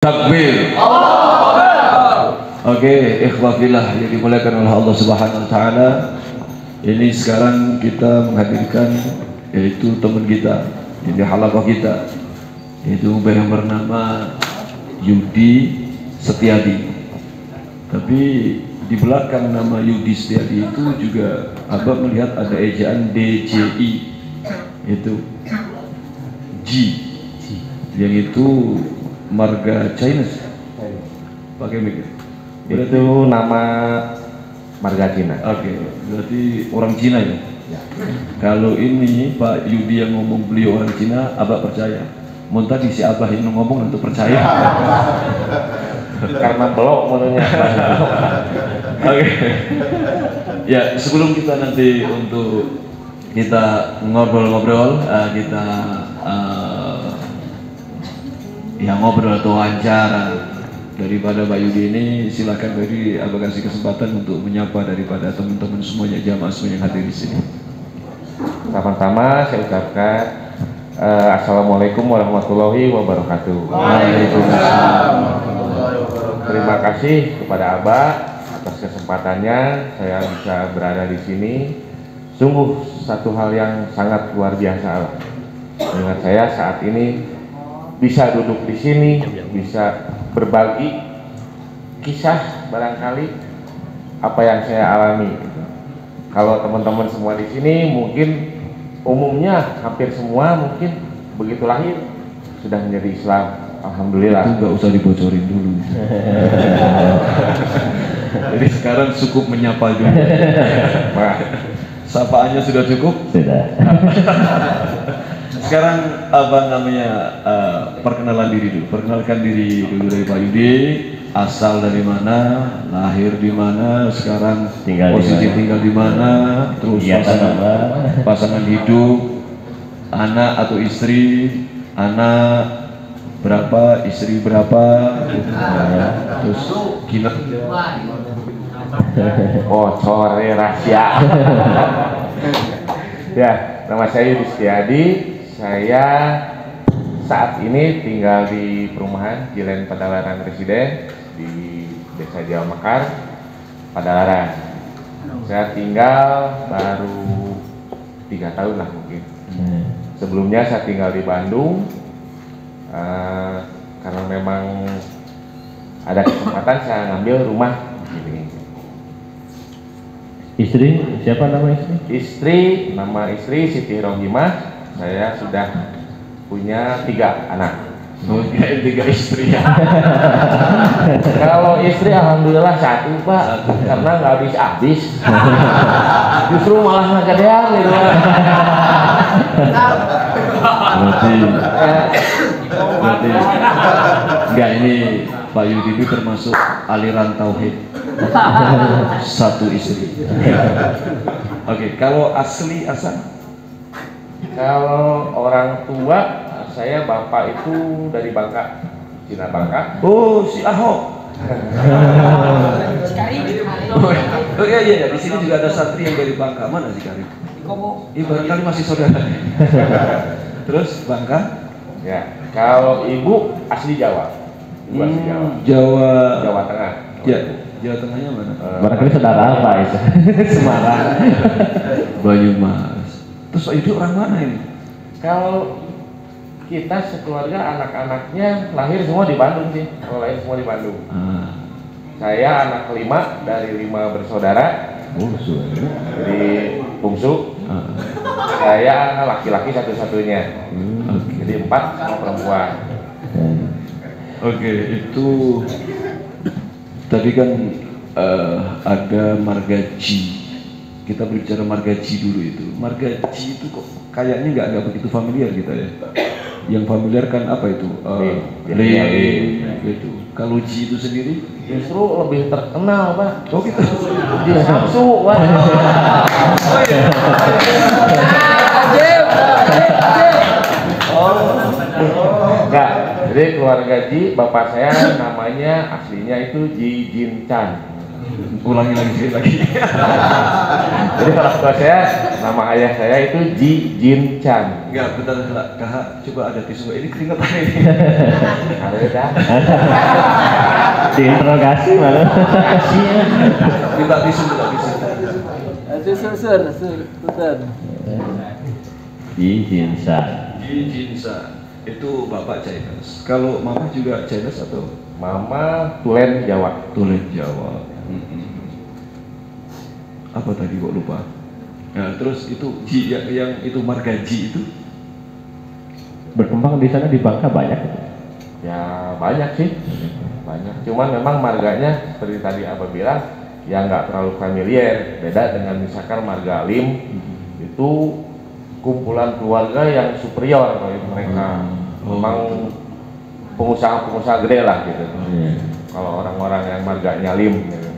Takbir. Oke, ikhwafillah yang dimuliakan oleh Allah Subhanahu wa taala. Ini sekarang kita menghadirkan yaitu teman kita, ini halaqah kita, yaitu yang bernama Yudi Setiadi. Tapi di belakang nama Yudi Setiadi itu juga Abah melihat ada ejaan DJI, itu G, yang itu marga China. Pakai mic. Itu nama marga Cina. Oke, berarti orang Cina ya? Ya. Kalau ini Pak Yudi yang ngomong beliau orang Cina, Abah percaya. Mau tadi si Abah yang ngomong untuk percaya. Karena belok menurutnya. Oke. Ya, sebelum kita nanti untuk kita ngobrol-ngobrol, kita ngobrol atau wawancara daripada Pak Yudi ini, silakan beri Abah kasih kesempatan untuk menyapa daripada teman-teman semuanya, jamaah semua yang hadir di sini. Pertama-tama saya ucapkan Assalamualaikum warahmatullahi wabarakatuh. Waalaikumsalam. Terima kasih kepada Abah atas kesempatannya saya bisa berada di sini. Sungguh satu hal yang sangat luar biasa dengan saya saat ini bisa duduk di sini, bisa berbagi kisah barangkali apa yang saya alami. Kalau teman-teman semua di sini mungkin umumnya hampir semua mungkin begitu lahir sudah menjadi Islam. Alhamdulillah. Itu nggak usah dibocorin dulu. Jadi sekarang cukup menyapa dulu. Sapaannya sudah cukup? Sudah. Sekarang apa namanya perkenalan diri dulu. Perkenalkan diri dulu dari Pak Yudi. Asal dari mana, lahir di mana, sekarang posisi tinggal di mana, terus pasangan hidup, anak atau istri, anak berapa, istri berapa, terus gila. Oh, sore rahasia. Ya, nama saya Yudi Setiadi. Saya saat ini tinggal di perumahan Jilen Padalarang Residen di Desa Jawa Mekar, Padalarang. Saya tinggal baru 3 tahun lah mungkin. Sebelumnya saya tinggal di Bandung karena memang ada kesempatan saya ngambil rumah ini. Istri, siapa nama istri? Nama istri Siti Rohimah. Saya sudah punya 3 anak. Oh, 3 istri ya. Kalau istri alhamdulillah 1 Pak, karena nggak habis-habis. Justru malah ngegedean gitu. Berarti enggak, ini Pak Yudi itu termasuk aliran tauhid. 1 istri. Oke, kalau asli asal? Kalau orang tua saya bapak itu dari Bangka, Cina Bangka. Oh, si Ahok. Oh iya, di sini juga ada santri yang dari Bangka. Mana si Karim? Iya, barangkali masih saudara. Terus Bangka? Ya, kalau ibu asli Jawa. Ibu asli Jawa. Jawa Tengah. Ya, Jawa Tengahnya mana? Barangkali saudara apa itu? Semarang. Banyumas. Terus itu orang mana ini? Kalau kita sekeluarga anak-anaknya lahir semua di Bandung sih. Kalau lahir semua di Bandung. Saya anak kelima dari 5 bersaudara. Jadi bungsu. Saya laki-laki satu-satunya. Jadi 4 sama perempuan. Oke, itu tadi kan ada marga G. Kita berbicara marga G dulu itu. Marga G itu kok kayaknya nggak begitu familiar kita ya. Yang familiar kan apa itu? Gitu. Kalau G itu sendiri justru lebih terkenal Pak. Oh gitu. Di Samsu Pak. Enggak, jadi keluarga Ji, bapak saya namanya aslinya itu Ji Jin Chan. Ulangi lagi sekali lagi. Jadi orang tua saya, nama ayah saya itu Ji Jin Chan. Enggak, bentar, Kak, coba ada tisu. Ini keringetan ini. Ada dah. Diinterogasi malah. Minta tisu. Sur. Ji Jinsa. Ji Jinsa. Itu Bapak Chinese. Kalau Mama juga Chinese atau? Mama Tulen Jawa. Tulen Jawa. Apa tadi kok lupa? Nah, terus itu Ji yang itu marga Ji itu Berkembang di sana di Bangka banyak. Ya banyak sih, banyak. Cuman memang marganya seperti tadi Abah bilang, ya nggak terlalu familiar. Beda dengan misalkan marga Lim, itu kumpulan keluarga yang superior kalau mereka. Memang pengusaha-pengusaha gede lah gitu. Kalau orang-orang yang marganya Lim. Gitu.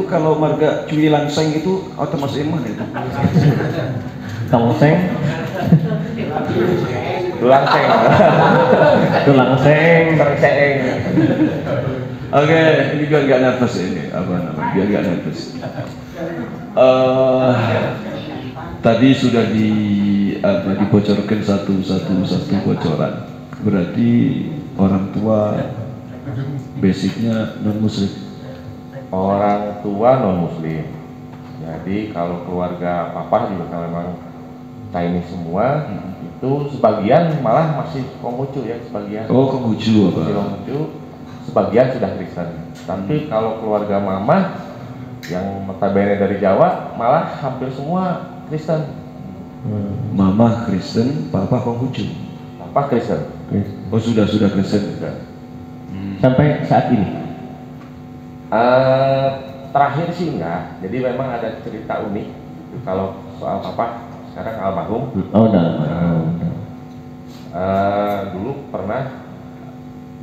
Kalau marga Cui Langseng itu otomatis mana itu? Tongseng, Langseng. Tulangseng, Terseng. Oke, ini biar nggak nervous ini apa namanya? Biar nggak nervous. Tadi sudah dibocorkan satu bocoran. Berarti orang tua basicnya non muslim. Orang tua non muslim. Jadi kalau keluarga papa juga kalau memang Chinese semua, itu sebagian malah masih Konghucu ya, sebagian. Oh, Konghucu apa? Masih Konghucu, sebagian sudah Kristen. Tapi kalau keluarga mama yang notabene dari Jawa malah hampir semua Kristen. Mama Kristen, Papa Konghucu. Papa Kristen. Oh, sudah Kristen juga. sampai saat ini. Terakhir sih enggak, jadi memang ada cerita unik kalau soal papa sekarang almarhum. Oh, udah. Dulu pernah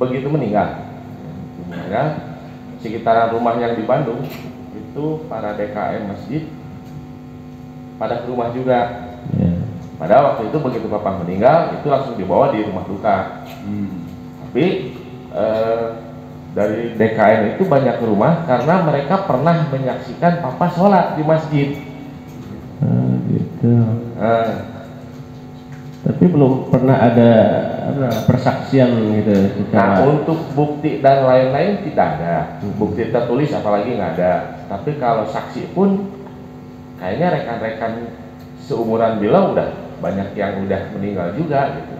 begitu meninggal, sekitaran rumah yang di Bandung itu para DKM masjid pada ke rumah juga. Pada waktu itu begitu papa meninggal itu langsung dibawa di rumah duka. Tapi dari DKM itu banyak ke rumah karena mereka pernah menyaksikan papa sholat di masjid. Gitu. Tapi belum pernah ada persaksian gitu. Nah, untuk bukti dan lain-lain tidak ada. Bukti tertulis apalagi nggak ada. Tapi kalau saksi pun kayaknya rekan-rekan seumuran beliau udah banyak yang udah meninggal juga gitu.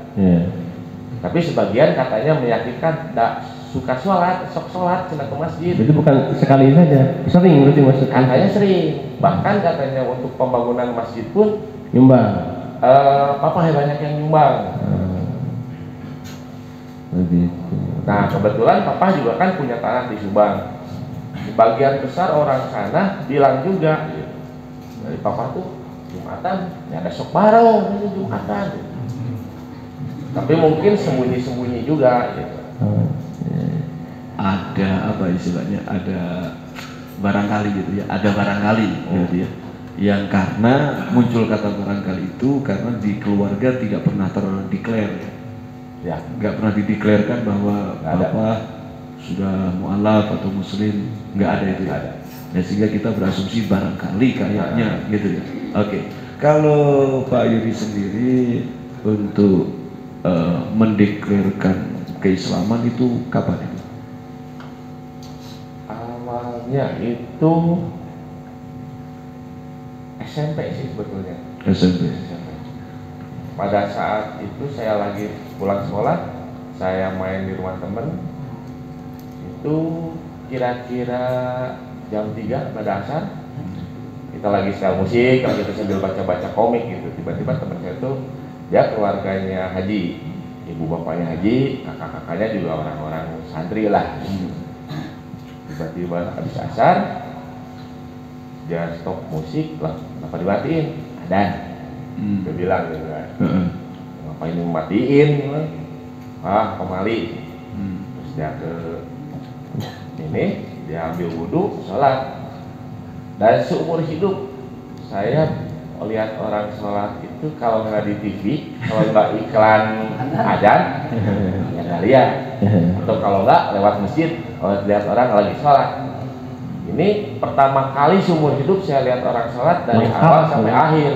Tapi sebagian katanya meyakinkan tidak suka sholat, sok sholat, cina ke masjid. Itu bukan sekali saja, sering berarti maksudnya. Katanya sering, bahkan katanya untuk pembangunan masjid pun nyumbang. papa banyak yang nyumbang. Nah kebetulan papa juga kan punya tanah di Subang. Sebagian besar orang sana bilang juga, gitu. Dari papa tuh Jumatan, ya ada sok bareng ini Jumatan. Gitu. Tapi mungkin sembunyi-sembunyi juga. Gitu. Ada apa istilahnya, ada barangkali gitu ya, ada barangkali gitu ya, yang karena muncul kata barangkali itu karena di keluarga tidak pernah terdeklar ya, nggak pernah dideklarkan bahwa bapak sudah mualaf atau muslim, nggak ada itu ya. Ya sehingga kita berasumsi barangkali kayaknya gitu ya. Oke. Kalau Pak Yuri sendiri untuk mendeklarkan keislaman itu kapan itu? Awalnya itu SMP sih sebetulnya. SMP. Pada saat itu saya lagi pulang sekolah, saya main di rumah temen. Itu kira-kira jam 3 pada asar. Kita lagi setel musik, kalau kita sambil baca-baca komik gitu. Tiba-tiba teman saya itu dia keluarganya haji, ibu bapaknya haji, kakak-kakaknya juga orang-orang santri lah. Tiba-tiba habis asar dia stop musik lah, kenapa dimatiin? Adan. Dia bilang gitu kan, ngapain dimatiin? Pemali. Terus dia ke ini, dia ambil wudhu, sholat. Dan seumur hidup saya lihat orang sholat itu kalau nggak di TV, kalau nggak iklan adan, ya nggak lihat. Atau kalau nggak lewat masjid, kalau lihat orang lagi sholat. Ini pertama kali seumur hidup saya lihat orang sholat dari Lengkap, awal sampai ya. akhir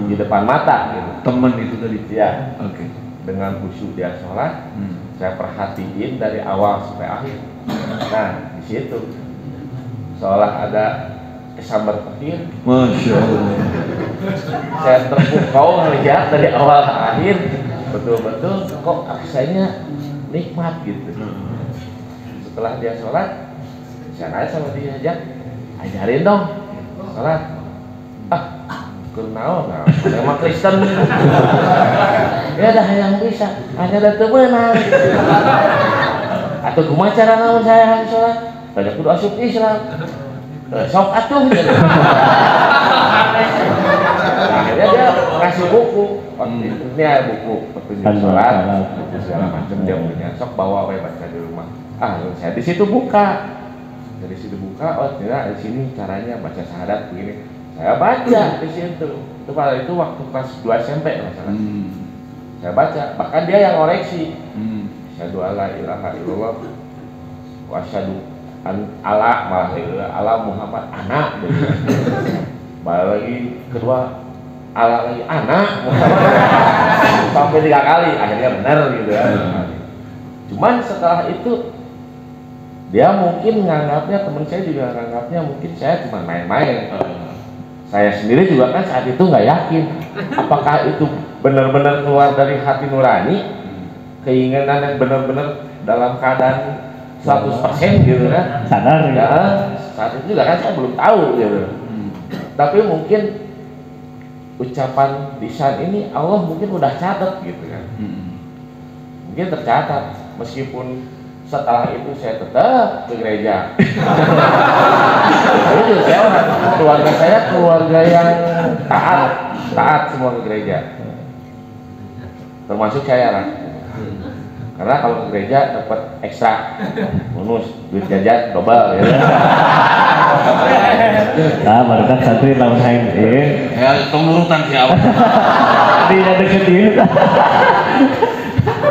di depan mata gitu. Teman itu tadi. Ya, Oke. dengan khusyuk dia sholat, saya perhatiin dari awal sampai akhir. Nah, di situ seolah ada kesambar petir. Masya Allah. Saya terpukau melihat dari awal ke akhir, betul-betul kok rasanya nikmat gitu. Setelah dia sholat, saya nanya sama dia, "Jak, ajarin dong sholat." "Ah, kurnaon, emang Kristen." "Ya dah yang bisa, hanya ada temenan." "Atau kumaha cara naon saya sholat?" "Banyak kudu asup Islam." "Sok atuh." Akhirnya dia kasih buku, ini ada buku petunjuk sholat, segala macam dia punya. Sok bawa baca di rumah. Saya di situ buka. Dari situ buka, oh ternyata di sini caranya baca syahadat begini. Saya baca di situ. Itu pada itu waktu kelas 2 SMP masalah. Saya baca, bahkan dia yang koreksi. Asyhadu alla ilaha illallah wa asyhadu an ala Muhammad anak. Malah lagi kedua ala lagi anak sampai 3 kali, akhirnya benar gitu ya. Cuman setelah itu dia mungkin nganggapnya, teman saya juga nganggapnya mungkin saya cuma main-main. Saya sendiri juga kan saat itu nggak yakin apakah itu benar-benar keluar dari hati nurani, keinginan yang benar-benar dalam keadaan 100% gitu kan. Sadar ya. Saat itu juga kan saya belum tahu gitu. Tapi mungkin ucapan lisan ini Allah mungkin udah catat gitu kan. Mungkin tercatat, meskipun setelah itu saya tetap ke gereja. Itu saya keluarga saya keluarga yang taat semua ke gereja, termasuk saya lah. Karena kalau ke gereja dapat ekstra bonus, duit jajan double ya. Baru kan santri lawan hain Ya, tunggurutan siapa? tidak deketin.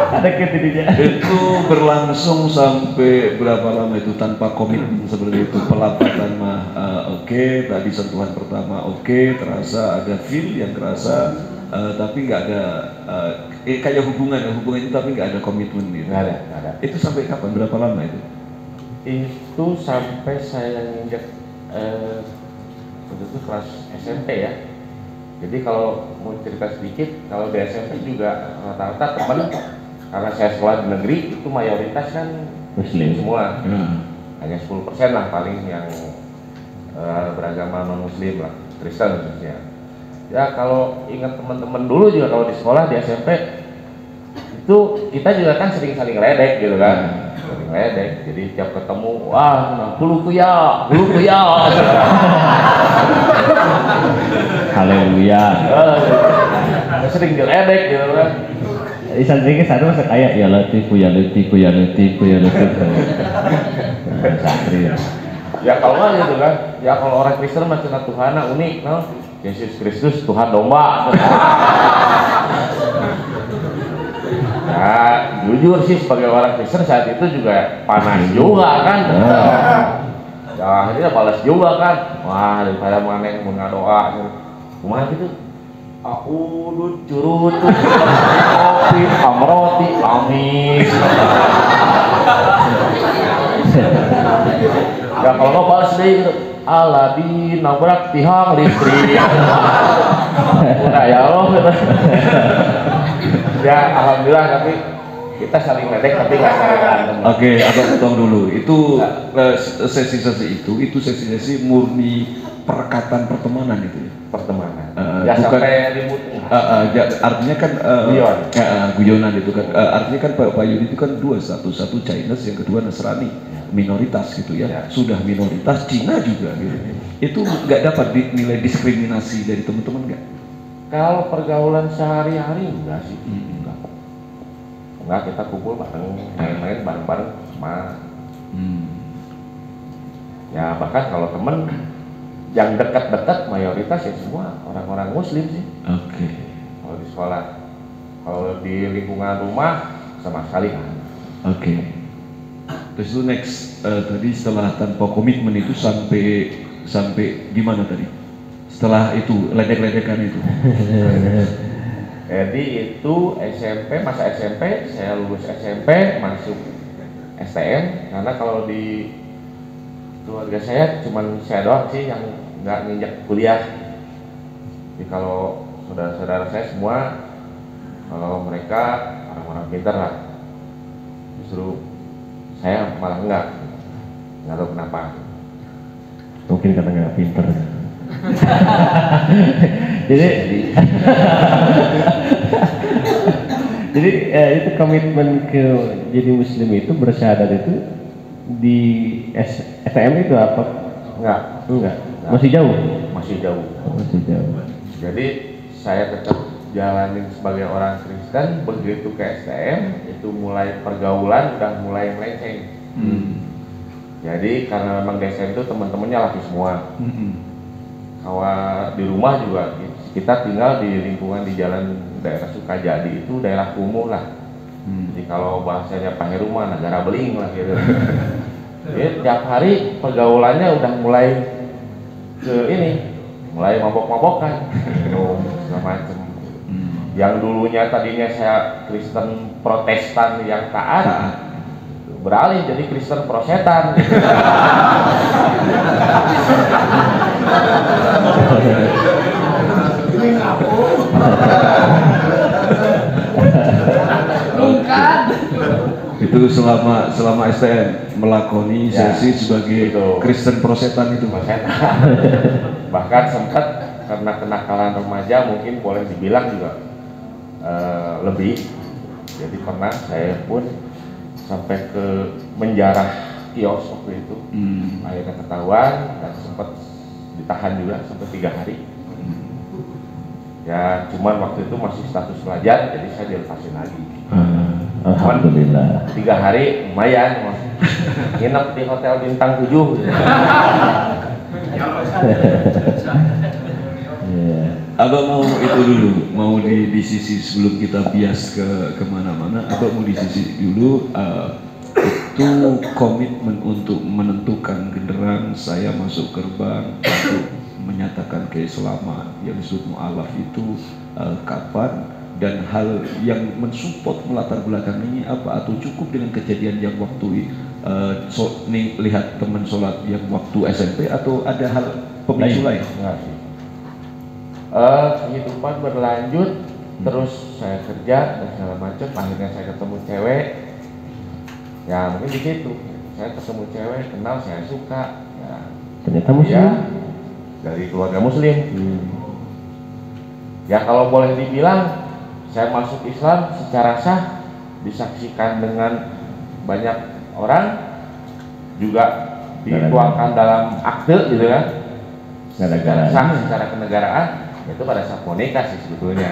Ada ketidinya. Itu berlangsung sampai berapa lama itu tanpa komitmen seperti itu? Pelapatan mah oke, tadi sentuhan pertama oke, terasa ada feel yang terasa, tapi nggak ada kayak hubungan itu tapi nggak ada komitmen gitu. Nggak ada. Itu sampai kapan? Berapa lama itu? Itu sampai saya nginjek waktu itu kelas SMP ya. Jadi kalau mau cerita sedikit, kalau di SMP juga rata-rata teman, karena saya sekolah di negeri itu mayoritas kan Muslim semua. Hanya 10% lah paling yang beragama non Muslim lah, Kristen khususnya. Ya kalau ingat teman-teman dulu juga kalau di sekolah di SMP itu kita juga kan sering saling ledek gitu kan. Sering ledek. Jadi tiap ketemu, wah, hulu kuya. Haleluya. Sering diledek gitu kan. Santri ke satu masa kayak ya latif. Santri. Ya kalau nggak gitu kan. Ya kalau orang Kristen macam Tuhan unik, no? Yesus Kristus Tuhan domba. Nah, jujur sih sebagai orang Kristen saat itu juga panas juga kan. Ya akhirnya balas juga kan. Wah, daripada mana yang mengadoa kumaha gitu. Aku curut kopi amroti amis. Ya kalau mau balas deh gitu. Aladin nabrak tiang listrik. Udah ya Allah. Ya alhamdulillah, tapi kita saling ledek tapi nggak saling berantem. Oke, agak potong dulu. Itu sesi-sesi itu sesi-sesi murni perekatan pertemanan itu ya. Pertemanan. Bukan, Ya sampai ribut. artinya kan guyonan itu kan. Artinya kan Pak Yudi itu kan dua, satu Chinese, yang kedua Nasrani, minoritas gitu ya. Sudah minoritas, Cina juga gitu. Itu nggak dapat dinilai diskriminasi dari teman-teman nggak? Kalau pergaulan sehari-hari enggak sih. Enggak, kita kumpul bareng, main-main bareng-bareng sama. Ya bahkan kalau temen yang dekat-dekat mayoritas ya semua orang-orang Muslim sih. Oke. Kalau di sekolah, kalau di lingkungan rumah sama sekali kan. Oke. Terus itu next tadi setelah tanpa komitmen itu sampai gimana tadi? Setelah itu ledek-ledekan itu. Jadi itu SMP, masa SMP, saya lulus SMP, masuk STM, karena kalau di keluarga saya cuman saya doang sih yang nggak nginjak kuliah. Jadi kalau saudara-saudara saya semua, kalau mereka orang-orang pintar lah, justru saya malah nggak tahu kenapa. Mungkin karena nggak pinter. jadi jadi itu komitmen ke jadi muslim itu, bersyahadat itu di STM itu apa? Enggak. Masih jauh. Masih jauh. Masih jauh. Jadi saya tetap jalanin sebagai orang Kristen, begitu ke STM itu mulai pergaulan udah mulai melenceng. Jadi karena memang di STM itu teman-temannya laki semua. Kalau di rumah juga kita tinggal di lingkungan di jalan daerah Sukajadi, itu daerah kumuh lah. Jadi kalau bahasanya Pak Heru mah negara beling lah gitu. Jadi tiap hari pergaulannya udah mulai ke ini, mulai mabok-mabokan, minum segala macam. Yang dulunya tadinya saya Kristen Protestan yang taat, beralih jadi Kristen prosetan. Itu selama STM melakoni sesi sebagai Kristen prosetan itu. Bahkan sempat karena kenakalan remaja mungkin boleh dibilang juga lebih. Jadi pernah saya pun sampai ke menjarah kios waktu itu. Akhirnya ketahuan dan sempat ditahan juga sampai 3 hari. Ya cuman waktu itu masih status pelajar, jadi saya dilepasin lagi. Alhamdulillah. 3 hari lumayan, nginep di hotel bintang 7. Abang mau itu dulu, mau di sisi sebelum kita bias ke kemana-mana, abang mau di sisi dulu itu komitmen untuk menentukan genderang saya masuk gerbang untuk menyatakan keislaman yang disebut mu'alaf itu kapan, dan hal yang mensupport melatar belakang ini apa, atau cukup dengan kejadian yang waktu lihat teman sholat yang waktu SMP, atau ada hal pemicu lain? Kehidupan berlanjut, terus saya kerja dan segala macam, akhirnya saya ketemu cewek. Ya mungkin di situ saya ketemu cewek, kenal, saya suka. Ya, ternyata muslim. Ya, dari keluarga muslim. Ya kalau boleh dibilang saya masuk Islam secara sah, disaksikan dengan banyak orang, juga dituangkan dalam akte gitu kan, secara sah secara kenegaraan, itu pada saat mau nikah sih sebetulnya.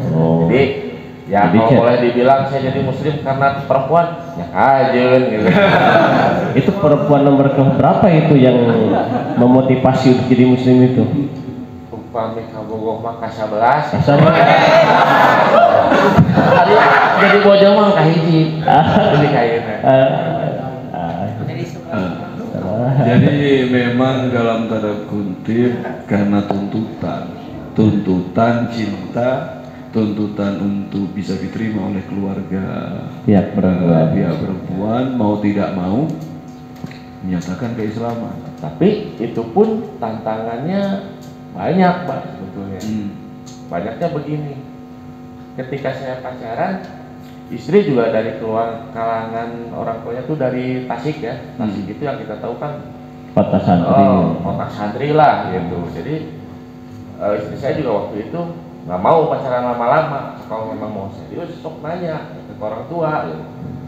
Jadi ya kalau boleh dibilang saya jadi muslim karena perempuan, ya kajun gitu. Itu perempuan nomor berapa itu yang memotivasi untuk jadi muslim itu? Upami kabogoh mah ka-11. Jadi bojong mah kahiji. Jadi kayaknya. Jadi memang dalam tanda kutip karena tuntutan cinta, tuntutan untuk bisa diterima oleh keluarga pihak perempuan mau tidak mau menyatakan keislaman. Tapi itu pun tantangannya banyak Pak sebetulnya. Banyaknya begini, ketika saya pacaran, istri juga dari kalangan orang tuanya tuh dari Tasik ya. Tasik itu yang kita tahu kan kota santri. Kota santri lah gitu. Jadi istri saya juga waktu itu nggak mau pacaran lama-lama. Kalau memang mau serius, sok nanya ke orang tua gitu.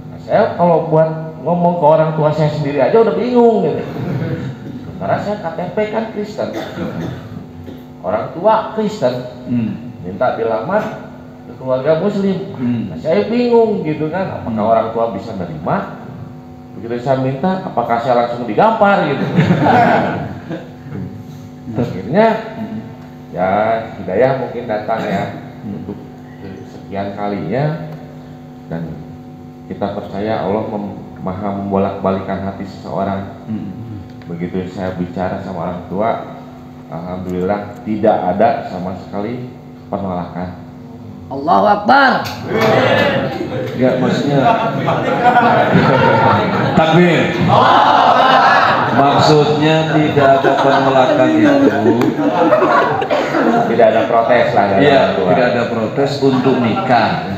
Nah, saya kalau buat ngomong ke orang tua saya sendiri aja udah bingung gitu. Karena saya KTP kan Kristen, orang tua Kristen, minta dilamar ke keluarga muslim. Nah, saya bingung gitu kan, apakah orang tua bisa menerima? Begitu saya minta, apakah saya langsung digampar gitu. Akhirnya ya hidayah mungkin datang ya untuk sekian kalinya, dan kita percaya Allah maha membolak-balikan hati seseorang. Begitu saya bicara sama orang tua, alhamdulillah tidak ada sama sekali penolakan. Allahu Akbar. Ya, maksudnya takbir. Maksudnya tidak ada penolakan itu. Tidak ada protes lah dari Iya, orang tua. tidak ada protes untuk nikah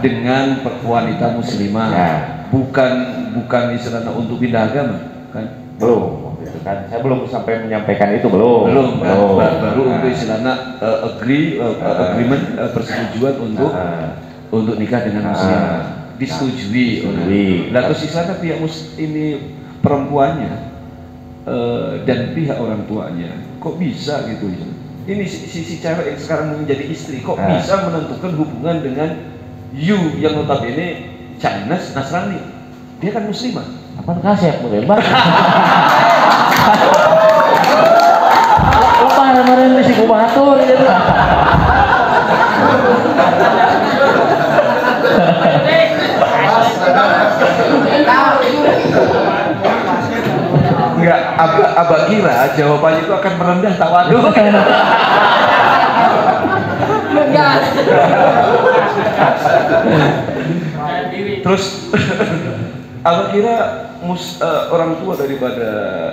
dengan wanita muslimah. Ya. Bukan istilahnya untuk pindah agama, kan? Belum, waktu itu kan saya belum sampai menyampaikan itu belum. Baru untuk istilahnya agreement, persetujuan untuk nikah dengan muslimah. Disetujui. Nah, terus istilahnya pihak ini perempuannya dan pihak orang tuanya kok bisa gitu ya? Ini si cewek yang sekarang menjadi istri kok bisa menentukan hubungan dengan you yang notabene Chinese Nasrani, dia kan muslimah. Apa kasih aku bebas? Apa kemarin mesti kubatur gitu. Enggak, abah kira jawabannya itu akan merendah tawadhu. Enggak. Terus abah kira orang tua daripada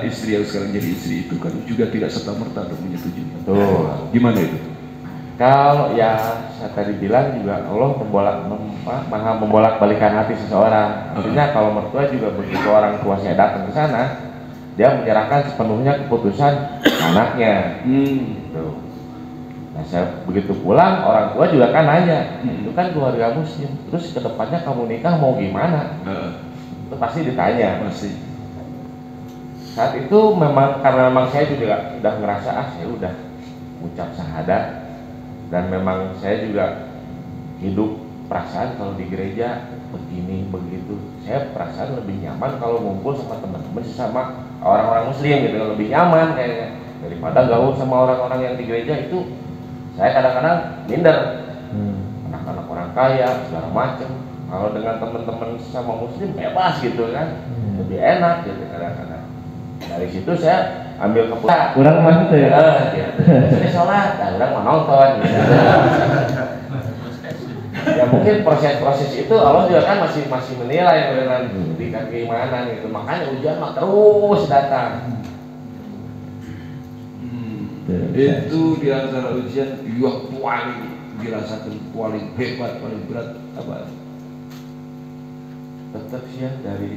istri yang sekarang jadi istri itu kan juga tidak serta-merta untuk menyetujui. Tuh. Gimana itu? Kalau ya saya tadi bilang juga Allah maha membolak-balikan hati seseorang. Artinya kalau mertua juga begitu orang tua saya datang ke sana, dia menyerahkan sepenuhnya keputusan anaknya. Tuh. Nah saya begitu pulang orang tua juga kan nanya, itu kan keluarga muslim, terus kedepannya kamu nikah mau gimana? Itu pasti ditanya. Pasti. Saat itu karena memang saya juga udah ngerasa saya udah ucap syahadat. Dan memang saya juga hidup perasaan kalau di gereja begini begitu, saya perasaan lebih nyaman kalau ngumpul sama teman-teman sama orang-orang muslim gitu, lebih nyaman kayaknya daripada gaul sama orang-orang yang di gereja itu. Saya kadang-kadang minder, anak-anak orang kaya segala macem. Kalau dengan teman-teman sama muslim bebas gitu kan, lebih enak gitu kadang-kadang. Dari situ saya ambil keputusan. Kurang mah itu ya. Ini sholat, orang mau nonton. Gitu. Ya mungkin proses-proses itu Allah juga kan masih menilai dengan gimana gitu. Makanya ujian mah terus datang. Itu di antara ujian yang paling dirasakan paling hebat, paling berat apa? Tetap sih ya dari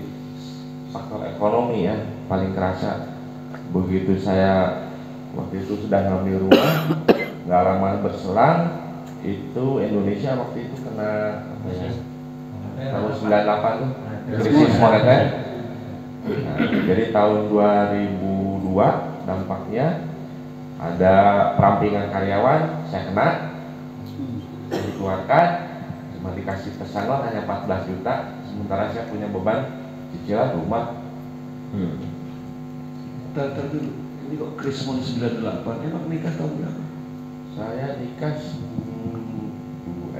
faktor ekonomi ya paling kerasa. Begitu saya waktu itu sedang ngambil rumah, nggak lama berselang itu Indonesia waktu itu kena apa ya, tahun 98 tuh krisis moneter. Nah, jadi tahun 2002 dampaknya ada perampingan karyawan, saya kena, saya dikeluarkan, cuma dikasih pesangon hanya 14 juta, sementara saya punya beban cicilan rumah. Tar dulu, ini kok Krismon 98, emang nikah tahun berapa? Saya nikah 96.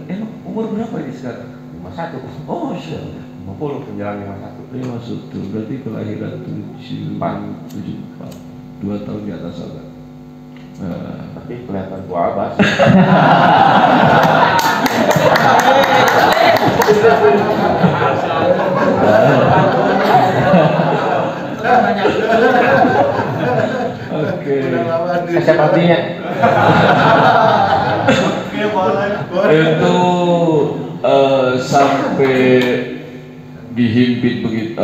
Emang umur berapa ini sekarang? 51. Oh, Masya Allah. 50 menjelang 51. 51, berarti kelahiran 74, 2 tahun di atas agak. Tapi kelihatan tua abas. Oke. Kasih artinya. Itu sampai dihimpit begitu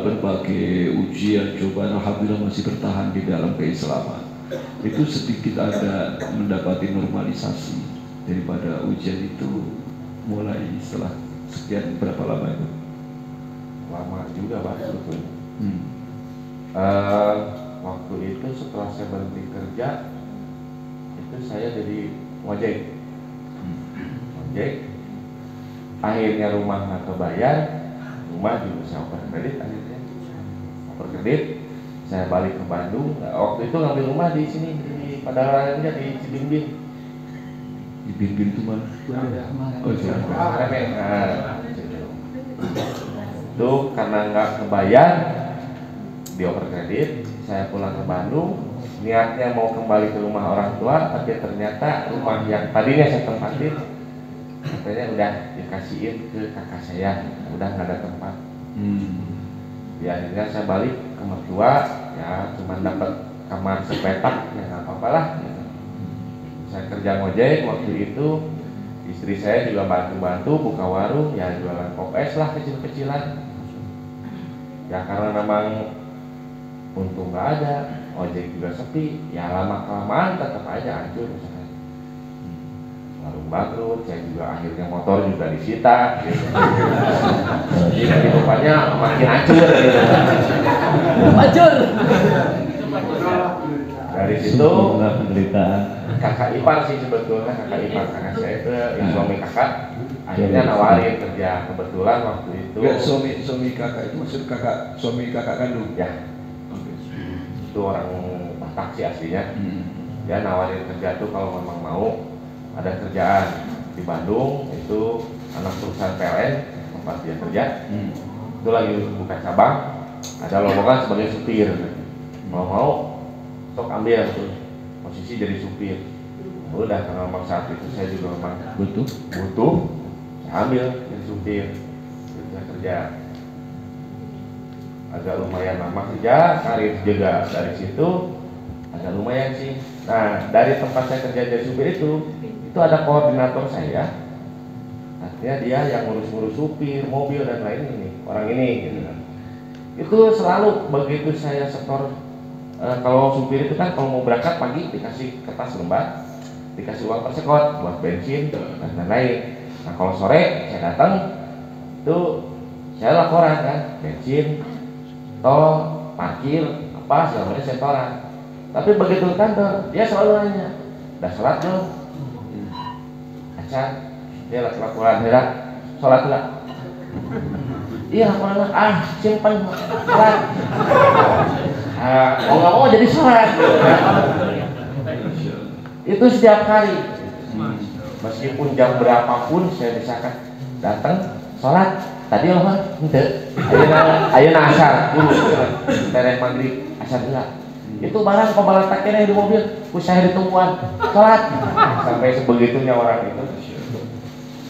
berbagai ujian, cobaan, alhamdulillah masih bertahan di dalam keislaman. Itu sedikit ada mendapati normalisasi daripada ujian itu mulai setelah sekian berapa lama itu? Lama juga Pak sebetulnya. Waktu itu setelah saya berhenti kerja itu saya jadi ngojek. Akhirnya rumah nggak kebayar, rumah juga saya oper kredit akhirnya. Oper kredit, saya balik ke Bandung. Waktu itu ngambil rumah di sini di Padalarang aja di Cibimbing. Ibin itu mana? Oh siapa? Itu karena nggak kebayar di overkredit, saya pulang ke Bandung, niatnya mau kembali ke rumah orang tua, tapi ternyata rumah yang tadinya saya tempatin katanya udah dikasihin ke kakak saya, udah nggak ada tempat. Ya akhirnya saya balik ke mertua, ya cuma dapat kamar sepetak, ya nggak apa-apa lah. Gitu. Saya kerja ngojek waktu itu, istri saya juga bantu-bantu buka warung, ya jualan pop es lah kecil-kecilan. Ya karena memang untung nggak ada, ojek juga sepi, ya lama kelamaan tetap aja hancur usaha. Warung bangkrut, saya juga akhirnya motor juga disita. Gitu. Jadi kehidupannya makin hancur. Gitu. Hancur. Dari situ penderitaan. kakak ipar sih sebetulnya, kakak ipar kakak saya itu suami kakak akhirnya nawarin kerja, kebetulan waktu itu Ya, suami kakak itu maksud suami kakak kandung. ya itu orang Batak sih aslinya. Dia nawarin kerja tuh kalau memang mau ada kerjaan di Bandung, itu anak perusahaan PLN tempat dia kerja. Itu lagi buka cabang, ada lowongan sebagai supir. Kalau mau sok ambil tuh posisi jadi supir. Udah karena memang saat itu saya juga memang butuh, saya ambil jadi supir, saya kerja agak lumayan lama kerja, karir juga dari situ agak lumayan sih. Nah dari tempat saya kerja jadi supir itu ada koordinator saya, artinya dia yang ngurus-ngurus supir, mobil dan lain ini, orang ini gitu kan. Itu selalu begitu saya setor. Kalau supir itu kan kalau mau berangkat pagi dikasih kertas lembar, dikasih uang per sekot buat bensin dan lain-lain. Nah kalau sore saya datang itu saya laporan kan, bensin, tol, parkir, apa segala macam saya setoran. Tapi begitu ke kantor dia selalu nanya, udah sholat belum? Acan, dia laporan, tidak sholat enggak? Iya laporan, simpan sholat. Mau nggak mau jadi sholat. Itu setiap hari, meskipun jam berapapun saya misalkan datang sholat. Tadi apa? Ente. Ayeuna asar dulu. Tereh maghrib asar enggak. Itu barang pembalap taknya di mobil, saya ditungguan sholat. Sampai sebegitunya orang itu.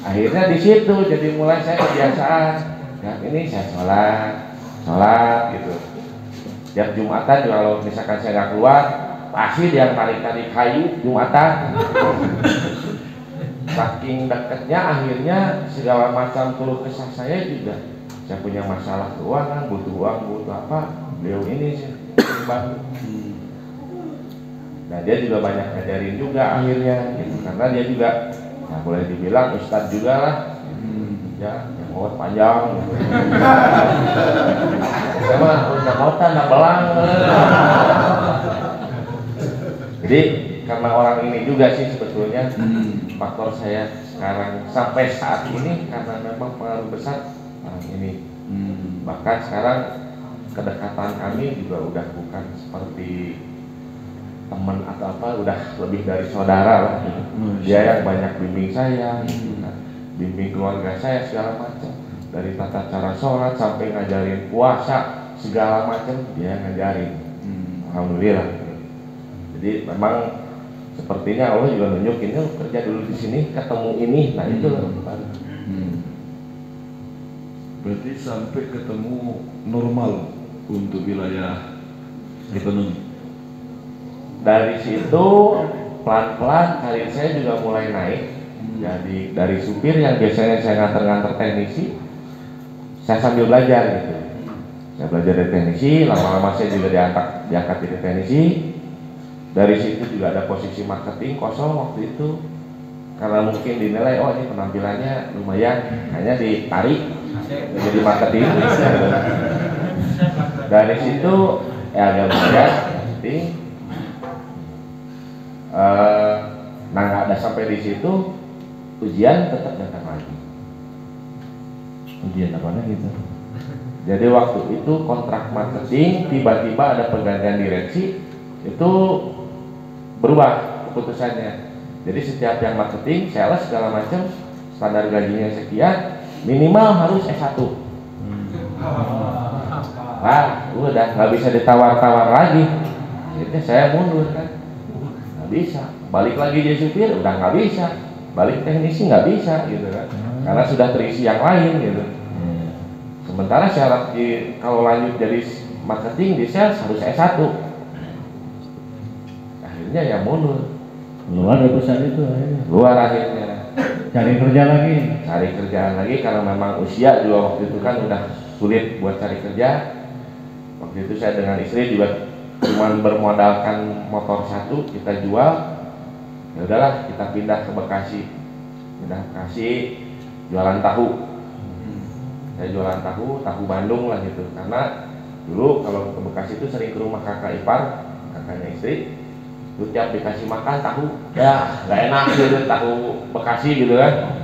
Akhirnya di situ jadi mulai saya kebiasaan. Ya ini saya sholat gitu. Tiap Jumatan kalau misalkan saya nggak keluar, pasti dia tarik-tarik kayu Jumatan. Saking dekatnya akhirnya segala macam keluh kesah saya juga. Saya punya masalah keuangan, butuh uang, butuh apa, beliau ini sih bantu. Nah dia juga banyak ngajarin juga akhirnya, gitu. Karena dia juga, nah boleh dibilang ustadz juga lah, ya yang ngomong panjang. Gitu. Saya mah punya kota nggak belang. Jadi karena orang ini juga sih sebetulnya faktor saya sekarang sampai saat ini karena memang pengaruh besar orang ini. Bahkan sekarang kedekatan kami juga udah bukan seperti teman atau apa, udah lebih dari saudara lah. Dia yang banyak bimbing saya, bimbing keluarga saya segala macam, dari tata cara sholat sampai ngajarin puasa segala macam dia ngajarin. Alhamdulillah. Jadi memang sepertinya Allah juga nunjukin, kerja dulu di sini, ketemu ini, nah itu baru. Berarti sampai ketemu normal untuk wilayah ekonomi. Dari situ pelan-pelan karir saya juga mulai naik. Jadi dari supir yang biasanya saya nganter-nganter teknisi, saya sambil belajar gitu. Saya belajar dari teknisi, lama-lama saya juga diangkat jadi teknisi. Dari situ juga ada posisi marketing kosong waktu itu, karena mungkin dinilai oh ini penampilannya lumayan, hanya ditarik jadi marketing. Dari situ agak banyak marketing. Nah nggak ada sampai di situ, ujian tetap datang lagi. Ujian apa gitu? Jadi waktu itu kontrak marketing tiba-tiba ada pergantian direksi, itu berubah keputusannya. Jadi setiap yang marketing, sales segala macam, standar gajinya sekian, minimal harus S1. Wah, udah nggak bisa ditawar-tawar lagi. Akhirnya saya mundur kan, nggak bisa. Balik lagi jadi supir, udah nggak bisa. Balik teknisi nggak bisa gitu kan, karena sudah terisi yang lain gitu. Sementara syarat kalau lanjut jadi marketing di sales harus S1. Akhirnya ya mundur. Keluar dari perusahaan itu akhirnya. Luar akhirnya. Cari kerja lagi. Cari kerjaan lagi karena memang usia juga waktu itu kan udah sulit buat cari kerja. Waktu itu saya dengan istri juga cuma bermodalkan motor satu, kita jual. Ya udahlah, kita pindah ke Bekasi. Jualan tahu. Saya jualan tahu Bandung lah gitu. Karena dulu kalau ke Bekasi itu sering ke rumah kakak ipar, kakaknya istri. Itu tiap dikasih makan tahu, ya nggak enak gitu tahu Bekasi gitu kan.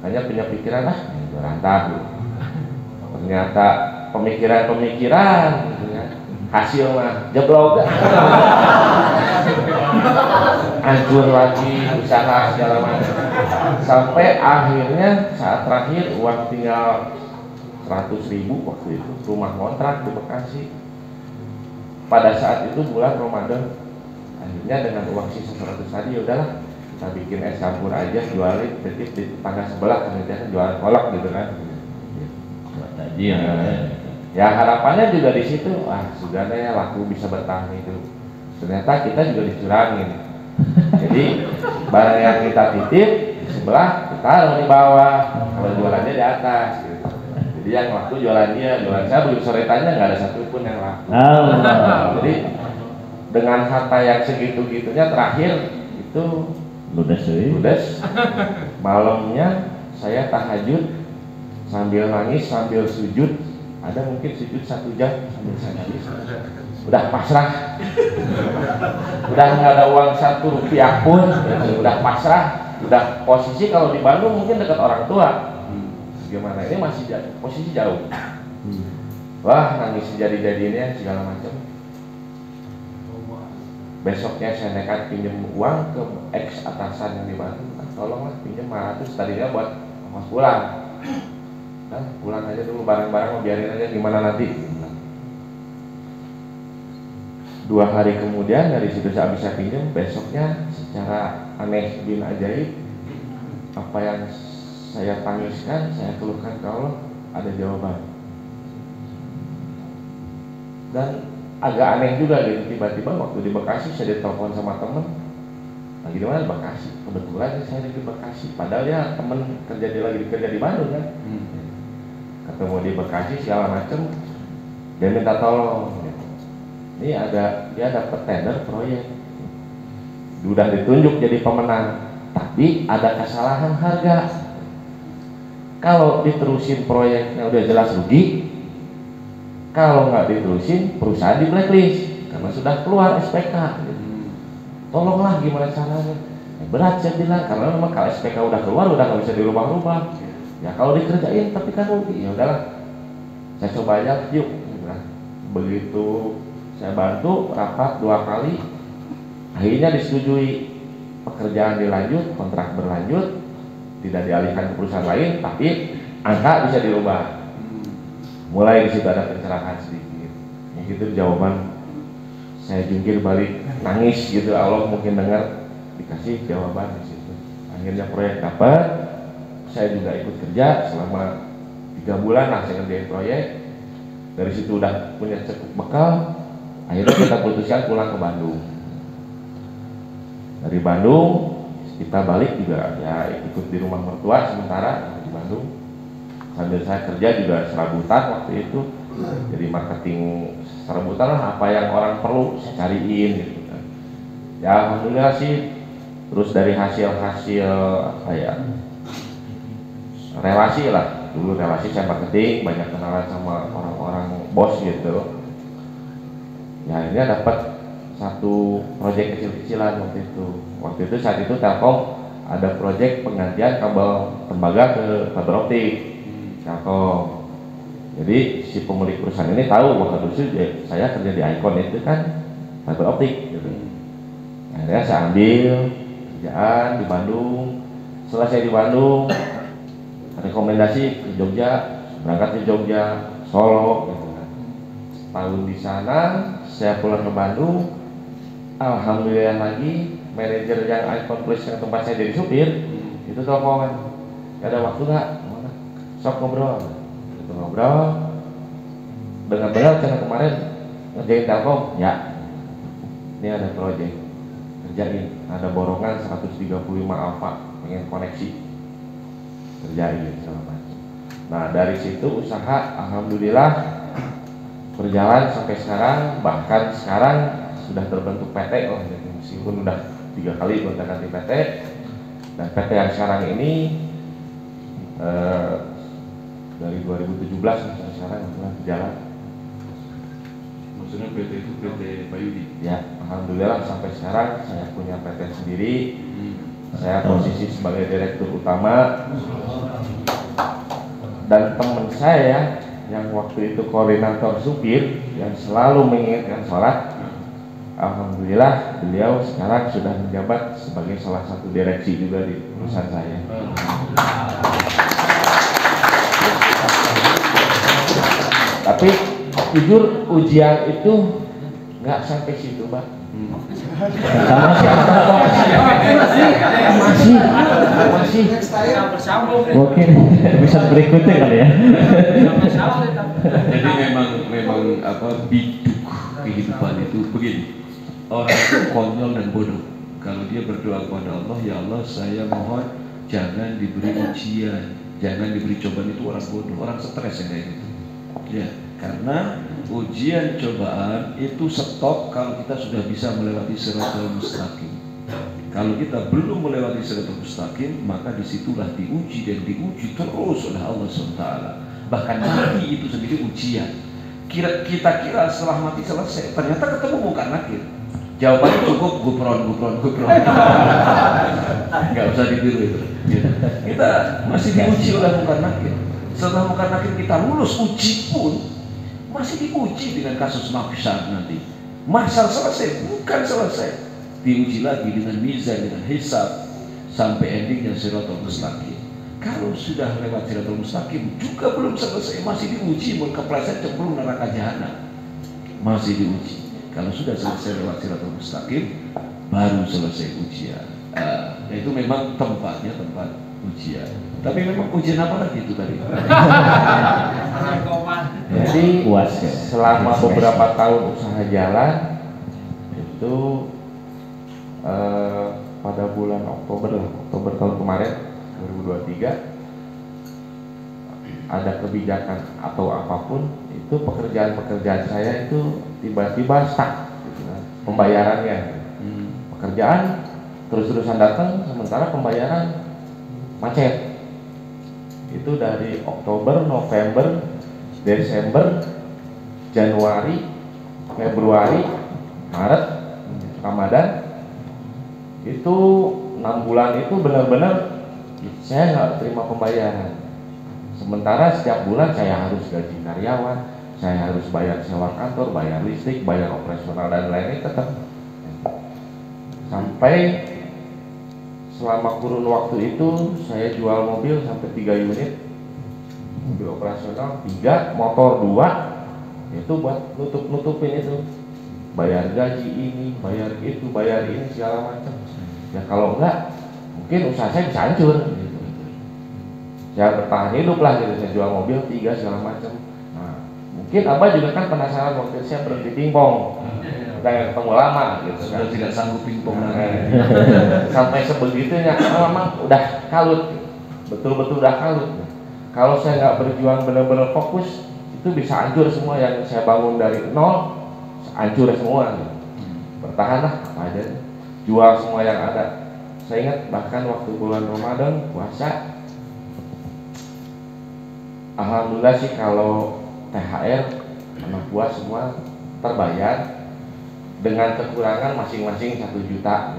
Hanya punya pikiran jualan tahu. Ternyata pemikiran gitu kan. Hasil mah jeblok. Hancur lagi usaha segala macam. Sampai akhirnya saat terakhir uang tinggal 100.000 waktu itu, rumah kontrak di Bekasi. Pada saat itu bulan Ramadan, akhirnya dengan uang sisa 100 tadi ya udahlah kita bikin es campur aja, jualin titip di tetangga sebelah, kemudian jualan kolak gitu kan. Buat tajil. Ya harapannya juga di situ, sudah ya laku bisa bertahan itu. Ternyata kita juga dicurangin. Jadi barang yang kita titip di sebelah kita taruh di bawah, kalau jualannya di atas. Gitu. Jadi yang laku jualan dia, jualan saya begitu sore tanya nggak ada satupun yang laku. Jadi dengan harta yang segitu-gitunya terakhir itu ludes. Malamnya saya tahajud sambil nangis sambil sujud. Ada mungkin sujud 1 jam sambil saya nangis. Udah pasrah. Udah nggak ada uang 1 rupiah pun. Udah pasrah. Udah posisi kalau di Bandung mungkin dekat orang tua. Gimana ini masih jauh, posisi jauh. Wah nangis jadi-jadinya segala macam. Besoknya saya nekat pinjam uang ke ex atasan yang di Bandung. Tolonglah pinjam 500 tadinya buat ongkos pulang. Pulang aja dulu barang-barang, biarin aja gimana nanti. 2 hari kemudian dari situ saya bisa pinjam. Besoknya secara aneh bin ajaib, apa yang saya tangiskan, saya keluhkan ke Allah, ada jawaban. Dan agak aneh juga gitu, tiba-tiba waktu di Bekasi saya ditelepon sama temen lagi di mana, di Bekasi. Kebetulan saya di Bekasi, padahal ya temen lagi kerja di Bandung kan. Ketemu di Bekasi segala macem, dia minta tolong. Ini dia dapat tender proyek, udah ditunjuk jadi pemenang, tapi ada kesalahan harga. Kalau diterusin proyeknya udah jelas rugi, kalau nggak diterusin perusahaan di blacklist karena sudah keluar SPK. Tolonglah gimana caranya? Berat saya bilang, karena memang kalau SPK udah keluar udah nggak bisa dirubah-rubah. Ya kalau dikerjain tapi kan rugi, ya udahlah. Saya coba aja, yuk. Begitu saya bantu rapat 2 kali, akhirnya disetujui, pekerjaan dilanjut, kontrak berlanjut, tidak dialihkan ke perusahaan lain, tapi angka bisa dirubah. Mulai di situ ada pencerahan sedikit. Begitu jawaban, saya jungkir balik, nangis gitu. Allah mungkin dengar, dikasih jawaban di situ. Akhirnya proyek dapat. Saya juga ikut kerja selama 3 bulan lah saya ngerjain proyek. Dari situ udah punya cukup bekal. Akhirnya kita putuskan pulang ke Bandung. Dari Bandung kita balik juga ya ikut di rumah mertua sementara di Bandung. Sambil saya kerja juga serabutan waktu itu. Jadi marketing serabutan lah, apa yang orang perlu saya cariin gitu kan. Ya alhamdulillah sih. Terus dari hasil apa ya, relasi lah, dulu relasi saya marketing, banyak kenalan sama orang-orang bos gitu. Ya akhirnya dapat 1 proyek kecil-kecilan waktu itu saat itu Telkom ada proyek penggantian kabel tembaga ke fiber optik Telkom. Jadi si pemilik perusahaan ini tahu bahwa dulu saya kerja di Icon itu kan fiber optik gitu. Akhirnya saya ambil kerjaan di Bandung. Selesai di Bandung, rekomendasi ke Jogja, berangkat ke Jogja, Solo gitu kan. Lalu di sana saya pulang ke Bandung, alhamdulillah lagi manajer yang Icon Place yang tempat saya jadi supir itu telepon, gak ada waktu nggak? Sok ngobrol, gitu, ngobrol. Dengar-dengar karena kemarin ngerjain Telkom, ya ini ada proyek kerjain, ada borongan 135 alfa pengen koneksi kerjain segala macam. Nah dari situ usaha alhamdulillah berjalan sampai sekarang, bahkan sekarang sudah terbentuk PT loh, meskipun udah 3 kali gonta-ganti PT, dan PT yang sekarang ini dari 2017 sampai sekarang sudah berjalan. Maksudnya PT itu PT Bayudi? Ya, alhamdulillah sampai sekarang saya punya PT sendiri. Saya posisi sebagai direktur utama. Dan teman saya yang waktu itu koordinator supir yang selalu mengingatkan sholat, alhamdulillah beliau sekarang sudah menjabat sebagai salah satu direksi juga di perusahaan saya. Tapi jujur ujian itu nggak sampai situ, Pak. Masih Mungkin bisa berikutnya kali ya. Jadi memang apa biduk kehidupan itu begini. Orang itu konyol dan bodoh. Kalau dia berdoa kepada Allah, ya Allah saya mohon jangan diberi ujian, jangan diberi cobaan, itu orang bodoh, orang stres yang kayak gitu. Ya, karena ujian cobaan itu stop kalau kita sudah bisa melewati siratal mustaqim. Kalau kita belum melewati siratal mustaqim, maka disitulah diuji dan diuji terus oleh Allah SWT. Bahkan mati itu sendiri ujian. Kita kira setelah mati selesai, ternyata ketemu muka nakir. Jawabannya cukup gupron. Nggak usah ditiru itu. Kita masih diuji oleh muka nakir. Setelah muka nakir kita lulus uji pun masih diuji dengan kasus mahsyar nanti. Mahsyar selesai, bukan selesai, diuji lagi dengan mizan, dengan hisab, sampai endingnya siratal mustaqim. Kalau sudah lewat siratal mustaqim juga belum selesai, masih diuji, mau kepleset cemplung neraka jahanam, masih diuji. Kalau sudah selesai lewat siratal mustaqim, baru selesai ujian. Itu memang tempatnya tempat ujian. Tapi memang ujian apa lagi itu tadi? Jadi selama beberapa tahun usaha jalan itu pada bulan Oktober tahun kemarin 2023 ada kebijakan atau apapun itu pekerjaan saya itu tiba-tiba stuck gitu kan, pembayarannya. Pekerjaan terus-terusan datang sementara pembayaran macet. Itu dari Oktober, November, Desember, Januari, Februari, Maret, Ramadan, itu 6 bulan itu benar-benar saya nggak terima pembayaran. Sementara setiap bulan saya harus gaji karyawan, saya harus bayar sewa kantor, bayar listrik, bayar operasional dan lain-lain tetap. Sampai selama kurun waktu itu saya jual mobil sampai 3 unit, mobil operasional 3, motor 2, itu buat nutupin itu, bayar gaji ini, bayar itu, bayar ini segala macam. Ya kalau enggak mungkin usaha saya bisa hancur gitu. Saya bertahan hidup lah gitu, saya jual mobil 3 segala macam. Nah, mungkin Abah juga kan penasaran waktu saya berhenti pingpong, udah ketemu lama gitu kan. Sudah tidak sanggup pingpong lagi. Sampai sebegitunya, karena memang udah kalut, betul-betul udah kalut. Kalau saya nggak berjuang benar-benar fokus, itu bisa hancur semua yang saya bangun dari nol, hancur semua. Bertahanlah apa aja, jual semua yang ada. Saya ingat bahkan waktu bulan Ramadan puasa, alhamdulillah sih kalau THR anak buah semua terbayar dengan kekurangan masing-masing 1 juta.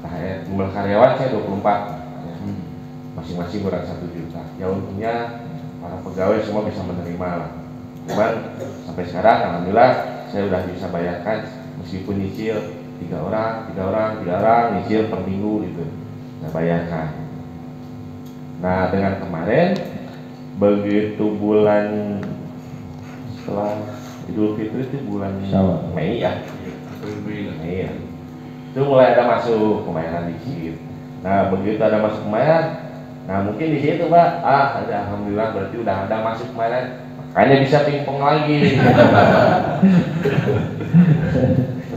THR jumlah karyawan saya 24, masing-masing kurang 1 juta. Ya untungnya para pegawai semua bisa menerima lah. Cuman sampai sekarang alhamdulillah saya udah bisa bayarkan meskipun nyicil tiga orang nyicil per minggu gitu. Nah bayarkan. Nah dengan kemarin begitu bulan setelah Idul Fitri itu bulan Mei ya. Mei ya. Itu mulai ada masuk pembayaran dikit. Nah begitu ada masuk pembayaran, nah mungkin di situ Pak, ada alhamdulillah berarti udah ada masuk pembayaran, makanya bisa pingpong lagi.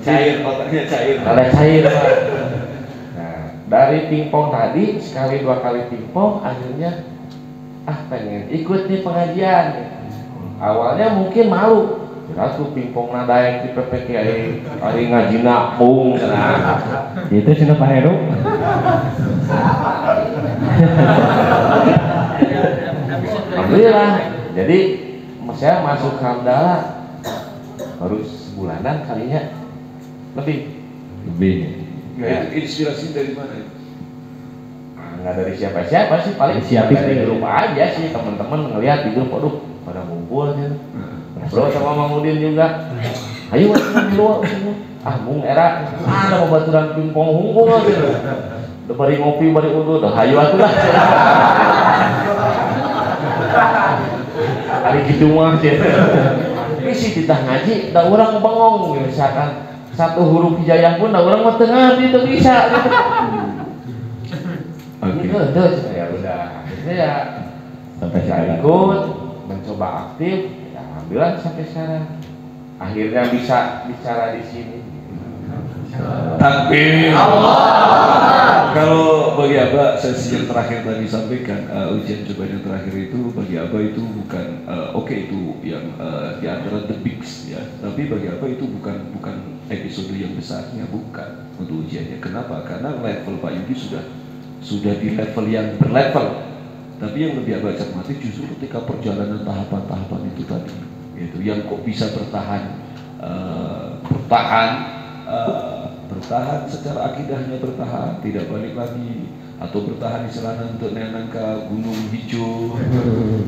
Cair, otaknya cair. Ada cair Pak. Nah dari pingpong tadi sekali dua kali pingpong akhirnya pengen ikut nih pengajian. Awalnya mungkin malu. Aku pingpong nadaek di PPKI hari ngaji napung. Itu cina Pak Heru. Alhamdulillah. Jadi saya masuk Hamdala baru sebulanan kalinya lebih. Ya, itu inspirasi dari mana itu? Nggak dari siapa-siapa sih, paling dari grup aja sih, teman-teman ngelihat di grup, aduh pada ngumpul gitu. Bro sama Mang Udin juga. Ayo di luar sini. Mung era ada pembaturan pingpong hungkul gitu. Udah bari ngopi, bari udah hayu atuh lah. Hari gitu mah gitu. Ini sih kita ngaji, da urang bengong misalkan satu huruf hijayah pun da urang mah teu ngarti teu bisa gitu. Oke. Ya udah. Akhirnya ya sampai saya ikut mencoba aktif. Alhamdulillah sampai sekarang akhirnya bisa bicara di sini. Takbir. Kalau bagi Abah sesi yang terakhir tadi sampaikan, ujian cobaan yang terakhir itu bagi Abah itu bukan itu yang di antara the bigs ya, tapi bagi Abah itu bukan episode yang besarnya, bukan untuk ujiannya. Kenapa? Karena level Pak Yudi sudah di level yang berlevel. Tapi yang lebih Abah cermati justru ketika perjalanan tahapan-tahapan itu tadi, gitu, yang kok bisa bertahan secara akidahnya, bertahan tidak balik lagi, atau bertahan istilahnya untuk nenang ke Gunung Hijau,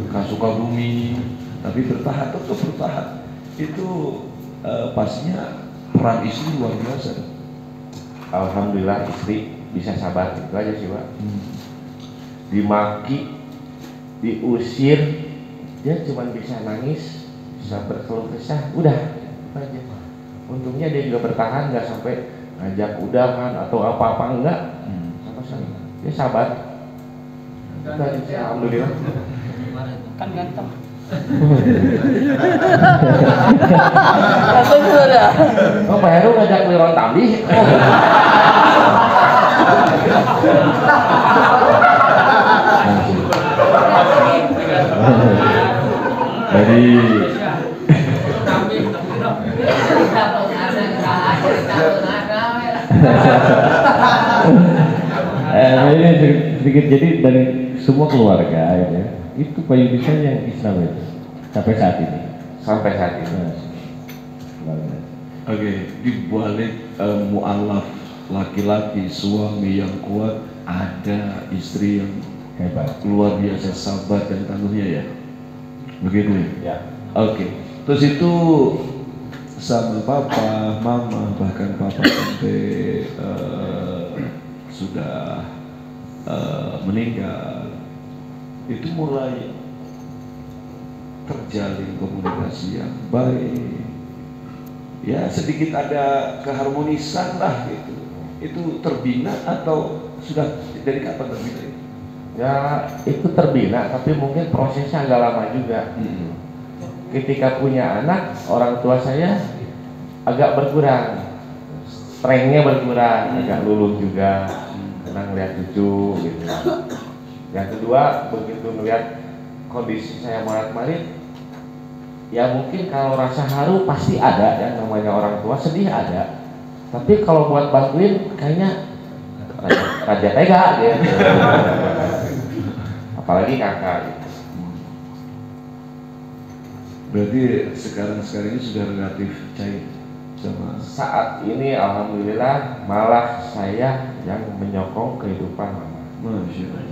ke Sukabumi, tapi bertahan, tetap bertahan. Itu pastinya peran istri luar biasa. Alhamdulillah istri bisa sabar, itu aja sih Pak. Dimaki, diusir, dia cuma bisa nangis, bisa berkeluh kesah, udah aja. Untungnya dia juga bertahan, nggak sampai ngajak udahan atau apa-apa, enggak. Sama sekali. Dia sabar. Alhamdulillah. Kan ganteng. Ganteng juga dah. Oh Pak Heru ngajak Liron Tambi. Jadi ini sedikit, jadi dari semua keluarga ya, itu Pak Yudi yang Islam itu sampai saat ini. Oke, di balik mu'alaf laki-laki, suami yang kuat, ada istri yang Hebat. luar biasa sabar dan tangguhnya ya. Begitu ya. Ya. Oke. Terus itu sama papa, mama, bahkan papa sampai sudah meninggal, itu mulai terjalin komunikasi yang baik. Ya sedikit ada keharmonisan lah gitu. Itu terbina atau sudah dari kapan terbina itu? Ya itu terbina, tapi mungkin prosesnya agak lama juga. Ketika punya anak, orang tua saya agak berkurang, strengthnya berkurang, agak luluh juga, karena ngeliat cucu gitu. Yang kedua, begitu ngeliat kondisi saya morat-marit, ya mungkin kalau rasa haru pasti ada, yang namanya orang tua sedih ada. Tapi kalau buat bantuin kayaknya raja tega gitu. Apalagi kakak gitu. Berarti sekarang ini sudah relatif cair sama saat ini. Alhamdulillah malah saya yang menyokong kehidupan mama. Masya Allah.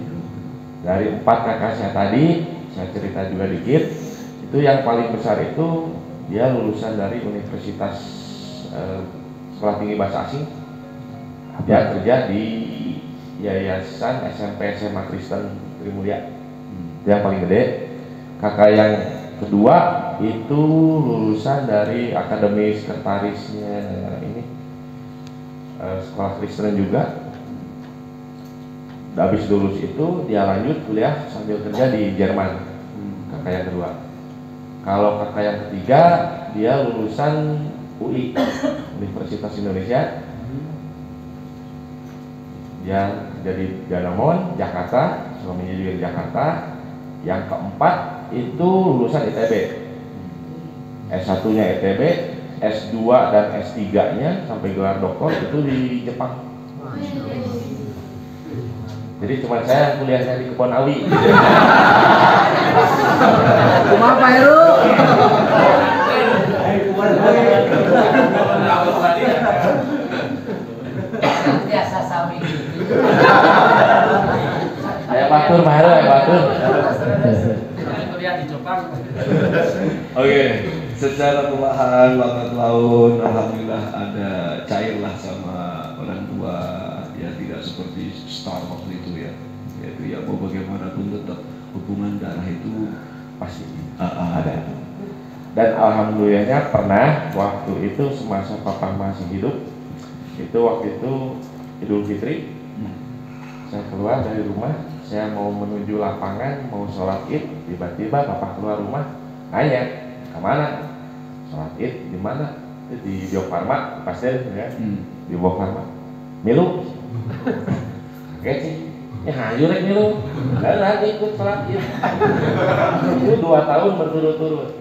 Dari 4 kakak saya tadi, saya cerita juga dikit. Itu yang paling besar itu dia lulusan dari Universitas sekolah tinggi bahasa asing. Dia kerja di Yayasan SMP SMA Kristen Trimulya. Yang paling gede. Kakak yang kedua itu lulusan dari akademi sekretarisnya ini sekolah Kristen juga. Habis lulus itu dia lanjut kuliah sambil kerja di Jerman. Kakak yang kedua. Kalau kakak yang ketiga dia lulusan UI Universitas Indonesia. Dia jadi Danamon Jakarta, suaminya juga di Jakarta. Yang keempat itu lulusan ITB. S1-nya ITB, S2 dan S3-nya sampai gelar doktor itu di Jepang. Jadi cuma saya kuliahnya di Kebon Awi. Kumaha Pak Heru? Biasa sami. Saya batur, Pak Heru, saya batur. Kuliah di Jepang. Oke, secara perlahan lambat laun, alhamdulillah ada cairlah sama orang tua, ya tidak seperti star waktu itu ya, yaitu ya mau bagaimanapun tetap hubungan darah itu Pasti ada. ada. Dan alhamdulillahnya pernah waktu itu semasa papa masih hidup, itu waktu itu Idul Fitri, saya keluar dari rumah, saya mau menuju lapangan, mau sholat id, tiba-tiba papa keluar rumah, nanya, kemana? Sholat id di mana? Di Bio Farma, pasti ya, di Bio Farma. Milu, kaget sih, ya hayu rek milu, dan ikut sholat id. Itu 2 tahun berturut-turut.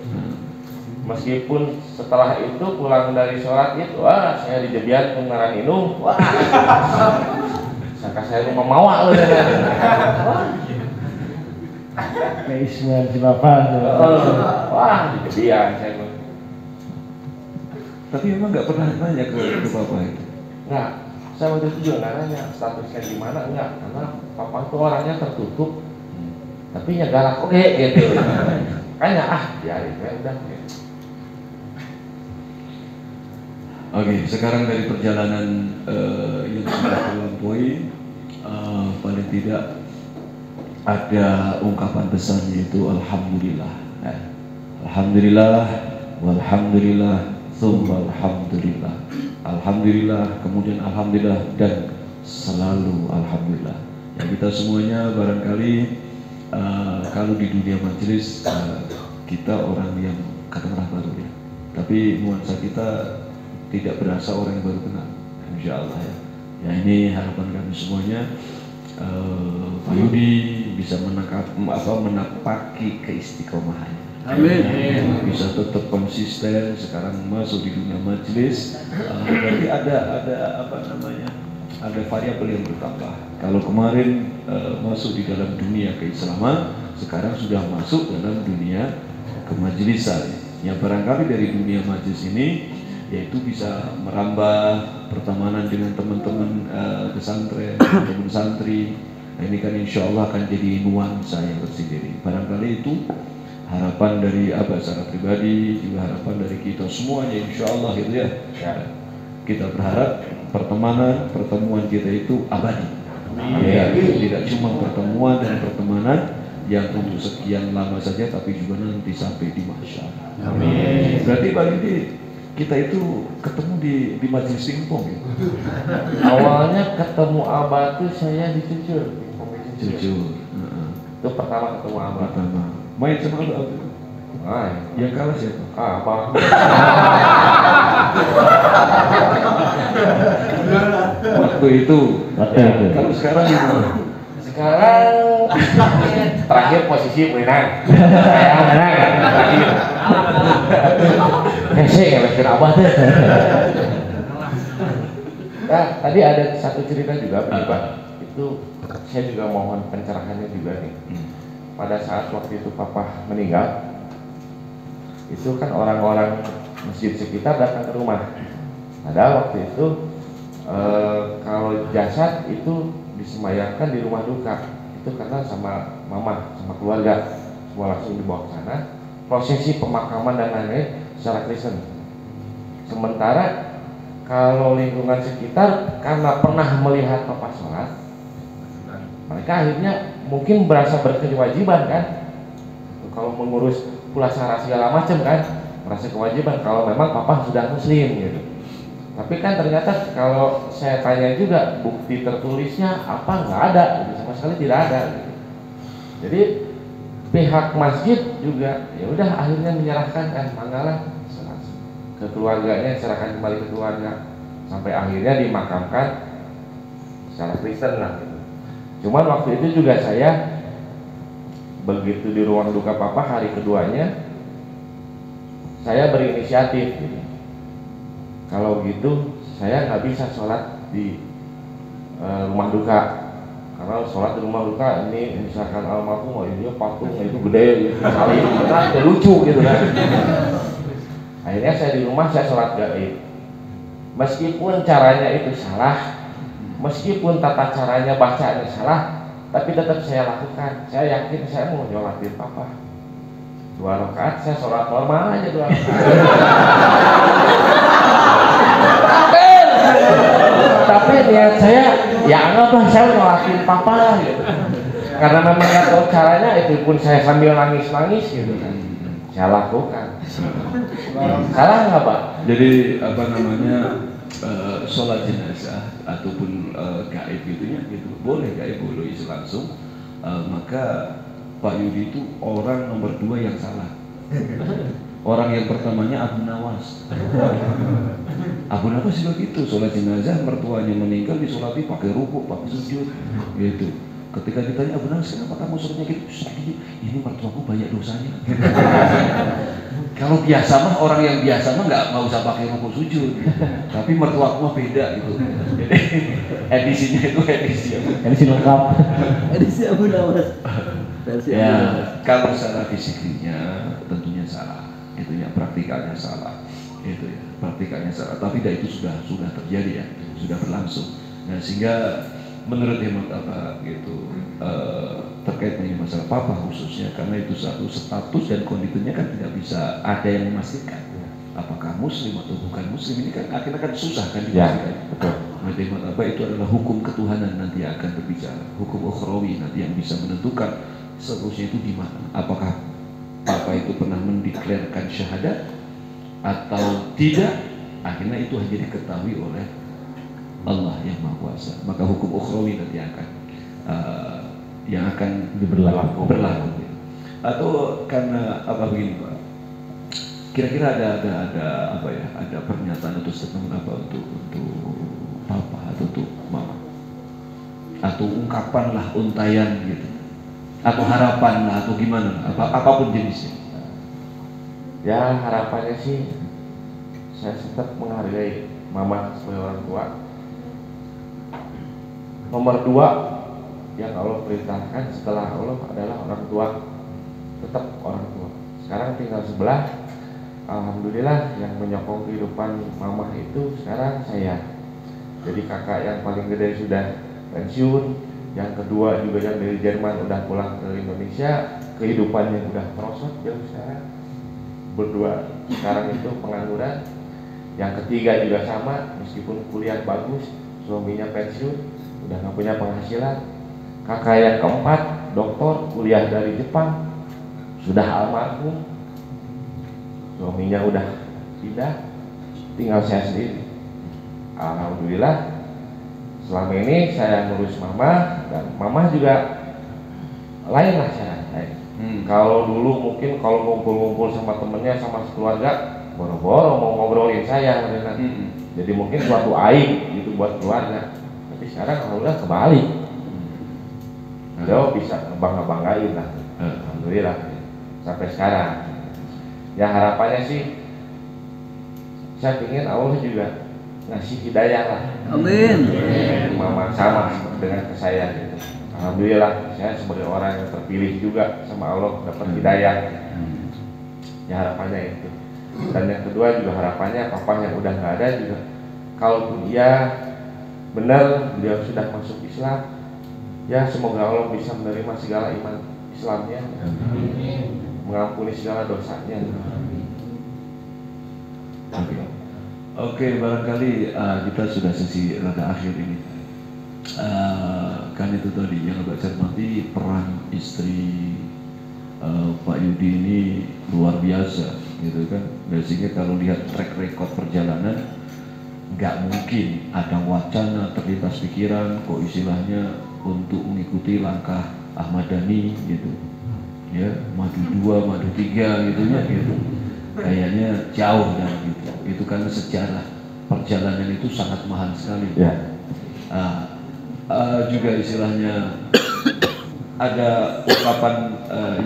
Meskipun setelah itu pulang dari sholat id, wah saya dijebian pengaran inung, wah sangka saya rumah mawak loh ya. Keismuan si bapak. Wah dijebian saya. Tapi emang nggak pernah nanya ke papa itu. Enggak, saya waktu itu juga nggak nanya statusnya gimana, enggak, karena papa itu orangnya tertutup, tapi nya galak oke gitu. Kayaknya biarin ya udah. Oke, sekarang dari perjalanan yang sudah terlampaui, paling tidak ada ungkapan pesan yaitu alhamdulillah. Alhamdulillah, walhamdulillah, tsumma alhamdulillah. Alhamdulillah, kemudian alhamdulillah dan selalu alhamdulillah. Ya kita semuanya barangkali kalau di dunia majelis kita orang yang katakanlah baru ya, tapi nuansa kita tidak berasa orang yang baru kenal, insya Allah ya. Ya ini harapan kami semuanya, Pak Yudi bisa menapaki keistiqomahannya. Amin. Bisa tetap konsisten sekarang masuk di dunia majelis. Berarti ada ada variabel yang bertambah. Kalau kemarin masuk di dalam dunia keislaman, sekarang sudah masuk dalam dunia kemajelisan. Yang barangkali dari dunia majelis ini yaitu bisa merambah pertemanan dengan teman-teman pesantren, teman santri. Nah, ini kan insya Allah akan jadi nuansa yang tersendiri. Barangkali itu harapan dari Abah secara pribadi, juga harapan dari kita semuanya insya Allah gitu ya. Kita berharap pertemuan kita itu abadi. Ya, tidak cuma pertemuan dan pertemanan yang untuk sekian lama saja, tapi juga nanti sampai di mahsyar. Amin. Berarti Pak Yudi, kita itu ketemu di majelis pingpong ya? Awalnya ketemu Abah tuh saya di Cucur. Jujur. Itu pertama ketemu Abah. Pertama main sama Abah. Yang kalah siapa? Apa? Waktu itu. Kalau sekarang gimana? Sekarang terakhir posisi menang. Saya menang terakhir. Hese ngelesin Abah tuh. Nah, tadi ada satu cerita juga Pak. Itu saya juga mohon pencerahannya juga nih. Pada saat waktu itu Papa meninggal, itu kan orang-orang masjid sekitar datang ke rumah. Padahal waktu itu kalau jasad itu disemayamkan di rumah duka, itu karena sama mama, sama keluarga, semua langsung dibawa ke sana. Prosesi pemakaman dan lain-lain secara Kristen. Sementara kalau lingkungan sekitar karena pernah melihat papa sholat, mereka akhirnya mungkin berasa berkewajiban kan, kalau mengurus pulasara segala macam kan, merasa kewajiban kalau memang papa sudah muslim gitu. Tapi kan ternyata kalau saya tanya juga bukti tertulisnya apa, nggak ada gitu, sama sekali tidak ada gitu. Jadi pihak masjid juga ya udah akhirnya menyerahkan manggalah ke keluarganya, serahkan kembali ke keluarga sampai akhirnya dimakamkan secara Kristen lah gitu. Cuman waktu itu juga saya begitu di ruang duka papa hari keduanya saya berinisiatif gitu. Kalau gitu saya nggak bisa sholat di rumah duka, karena sholat di rumah duka ini misalkan almarhum, oh ini patung itu gede gitu, salib, nah itu lucu gitu kan. Akhirnya saya di rumah saya sholat gaib, meskipun caranya itu salah, meskipun tata caranya bacanya salah, tapi tetap saya lakukan. Saya yakin saya mau nyolatin papa 2 rakaat, saya sholat normal aja 2 rakaat. Tapi niat saya ya anggaplah saya nyolatin papa lah gitu. Karena memang nggak tahu caranya, itu pun saya sambil nangis-nangis gitu kan, saya lakukan. Salah nggak Pak? Jadi apa namanya, sholat jenazah ataupun gaib gitunya gitu boleh, gaib boleh isi langsung. Maka Pak Yudi itu orang nomor 2 yang salah. Orang yang pertamanya Abu Nawas. Abu Nawas juga gitu, sholat jenazah mertuanya meninggal disolati pakai rukuk, pakai sujud gitu. Ketika ditanya Abu Nawas, kenapa kamu sholatnya gitu? Ini mertuaku banyak dosanya. Kalau biasa mah, orang yang biasa mah nggak usah pakai rukuk sujud, tapi mertuaku mah beda gitu. Jadi edisinya itu edisi lengkap. Edisi Abu Nawas. Versi Abu ya, Nawas. kalau secara fisiknya tentunya salah, itu ya, praktikalnya salah, itu ya, praktikalnya salah. Tapi itu sudah terjadi ya, sudah berlangsung. Nah sehingga menurut hemat apa gitu, terkait dengan masalah papa khususnya, karena itu satu status dan kondisinya kan tidak bisa ada yang memastikan apakah muslim atau bukan muslim. Ini kan akhirnya kan susah kan dipastikan. Betul. Menurut hemat apa itu adalah hukum ketuhanan nanti yang akan berbicara, hukum ukhrawi nanti yang bisa menentukan seterusnya itu di mana. Apakah papa itu pernah mendeklarkan syahadat atau tidak, akhirnya itu hanya diketahui oleh Allah yang Maha Kuasa. Maka hukum ukhrawi nanti akan yang akan berlaku. Atau karena apa begini Pak, kira-kira ada apa ya, ada pernyataan atau statement apa untuk papa atau untuk mama, atau ungkapan lah, untayan gitu, atau harapan lah, atau gimana, apapun jenisnya. Ya harapannya sih saya tetap menghargai mama sebagai orang tua. Nomor 2 yang Allah perintahkan setelah Allah adalah orang tua, tetap orang tua. Sekarang tinggal sebelah. Alhamdulillah yang menyokong kehidupan mama itu sekarang saya. Jadi kakak yang paling gede sudah pensiun, yang kedua juga yang dari Jerman udah pulang ke Indonesia, kehidupannya udah merosot jauh sekarang. Berdua sekarang itu pengangguran. Yang ketiga juga sama, meskipun kuliah bagus, suaminya pensiun, udah nggak punya penghasilan. Kakak yang keempat doktor, kuliah dari Jepang, sudah almarhum, suaminya udah pindah, tinggal saya sendiri. Alhamdulillah selama ini saya ngurus mama, dan mama juga lain lah saya. Kalau dulu mungkin kalau ngumpul-ngumpul sama temennya, sama keluarga, boro-boro mau ngobrolin saya, jadi mungkin suatu aib gitu buat keluarga. Tapi sekarang alhamdulillah kebalik, beliau bisa bangga-banggain lah, alhamdulillah sampai sekarang. Ya harapannya sih, saya ingin Allah juga ngasih hidayah lah. Amin. Mama sama dengan ke saya gitu. Alhamdulillah saya sebagai orang yang terpilih juga sama Allah dapat hidayah. Ya harapannya itu. Dan yang kedua juga harapannya papa yang udah nggak ada juga, kalaupun ia benar beliau sudah masuk Islam, ya semoga Allah bisa menerima segala iman Islamnya, mengampuni segala dosanya. Oke, barangkali kita sudah sesi rada akhir ini. Kan itu tadi yang agak cermati peran istri Pak Yudi ini luar biasa, gitu kan. Biasanya kalau lihat track record perjalanan, nggak mungkin ada wacana terlintas pikiran kok istilahnya untuk mengikuti langkah Ahmad Dhani gitu, ya madu 2, madu 3 gitu ya gitu. Kayaknya jauh dan gitu. Itu karena sejarah perjalanan itu sangat mahal sekali. Ya. Juga istilahnya ada ungkapan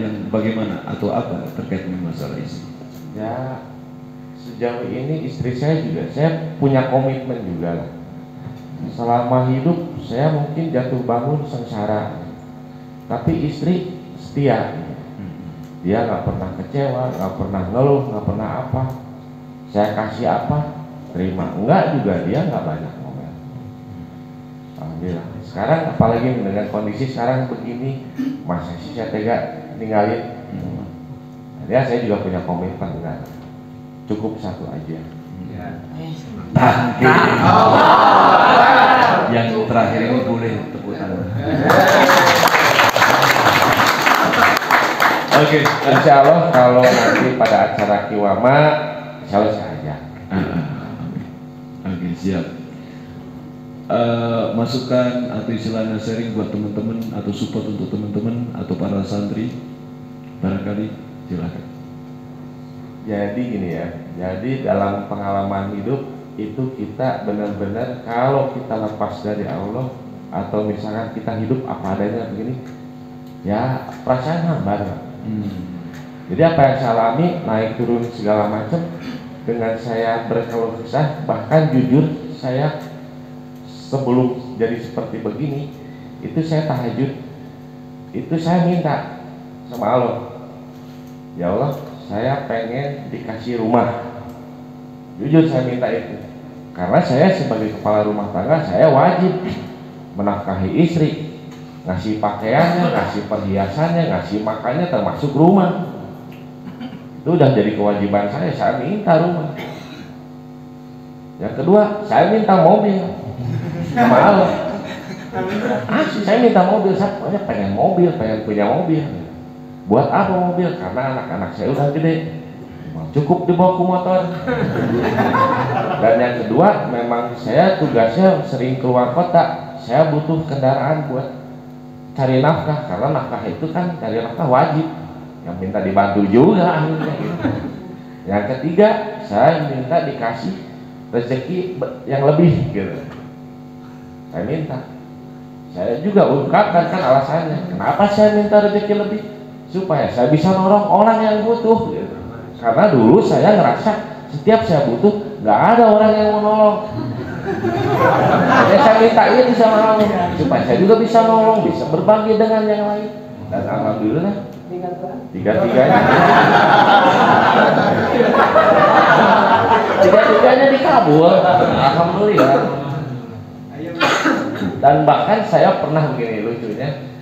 yang bagaimana atau apa terkait dengan masalah istri? Ya, sejauh ini istri saya juga, saya punya komitmen juga lah. Selama hidup saya mungkin jatuh bangun sengsara, tapi istri setia. Dia nggak pernah kecewa, nggak pernah ngeluh, nggak pernah apa. Saya kasih apa, terima. Enggak juga, dia nggak banyak ngomel. Alhamdulillah. Sekarang apalagi dengan kondisi sekarang begini, masa sih saya tega ninggalin. Ya saya juga punya komitmen, enggak. Cukup satu aja. Yang terakhir ini boleh tepuk tangan. Oke, Insya Allah kalau nanti pada acara Kiwama, insya Allah saya ajak. Oke, siap. Masukan atau istilahnya sharing buat teman-teman atau support untuk teman-teman atau para santri, barangkali silakan. Jadi gini ya, jadi dalam pengalaman hidup itu kita benar-benar kalau kita lepas dari Allah atau misalkan kita hidup apa adanya begini, ya perasaan hambar. Jadi apa yang saya alami, naik turun segala macam, dengan saya berkeluh kesah, bahkan jujur saya sebelum jadi seperti begini, itu saya tahajud, itu saya minta sama Allah, ya Allah, saya pengen dikasih rumah. Jujur saya minta itu, karena saya sebagai kepala rumah tangga, saya wajib menafkahi istri, ngasih pakaiannya, ngasih perhiasannya, ngasih makannya, termasuk rumah. Itu udah jadi kewajiban saya minta rumah. Yang kedua, saya minta mobil sama Allah. Saya minta mobil, saya pengen mobil, pengen punya mobil. Buat apa mobil? Karena anak-anak saya udah gede, cukup dibawa ke motor. Dan yang kedua, memang saya tugasnya sering keluar kota, saya butuh kendaraan buat cari nafkah, karena nafkah itu kan cari nafkah wajib, yang minta dibantu juga akhirnya gitu. Yang ketiga, saya minta dikasih rezeki yang lebih gitu. Saya minta, saya juga ungkapkan kan alasannya, kenapa saya minta rezeki lebih, supaya saya bisa nolong orang yang butuh gitu. Karena dulu saya ngerasa setiap saya butuh nggak ada orang yang mau nolong. Jadi saya minta ini sama Allah supaya saya juga bisa nolong, bisa berbagi dengan yang lain. Dan alhamdulillah tiga-tiganya dikabul, alhamdulillah. Dan bahkan saya pernah begini lucunya,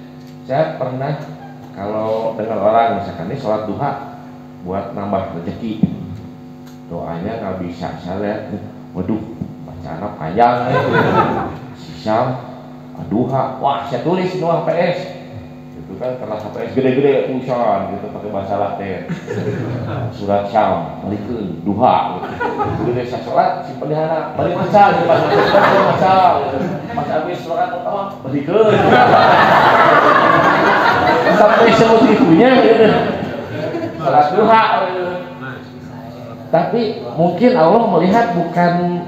saya pernah kalau dengan orang misalkan ini sholat duha buat nambah rezeki, doanya nggak bisa, saya lihat, waduh bacaan panjang sisam duha, wah saya tulis doa PS itu kan karena PS gede-gede tulisan gitu pakai bahasa Latin, surat Syam balikun duha gitu. Jadi saya sholat si pendihara balik maca di pas habis sholat pertama balikun sampai sebegitunya gitu sholat duha gitu. Tapi mungkin Allah melihat bukan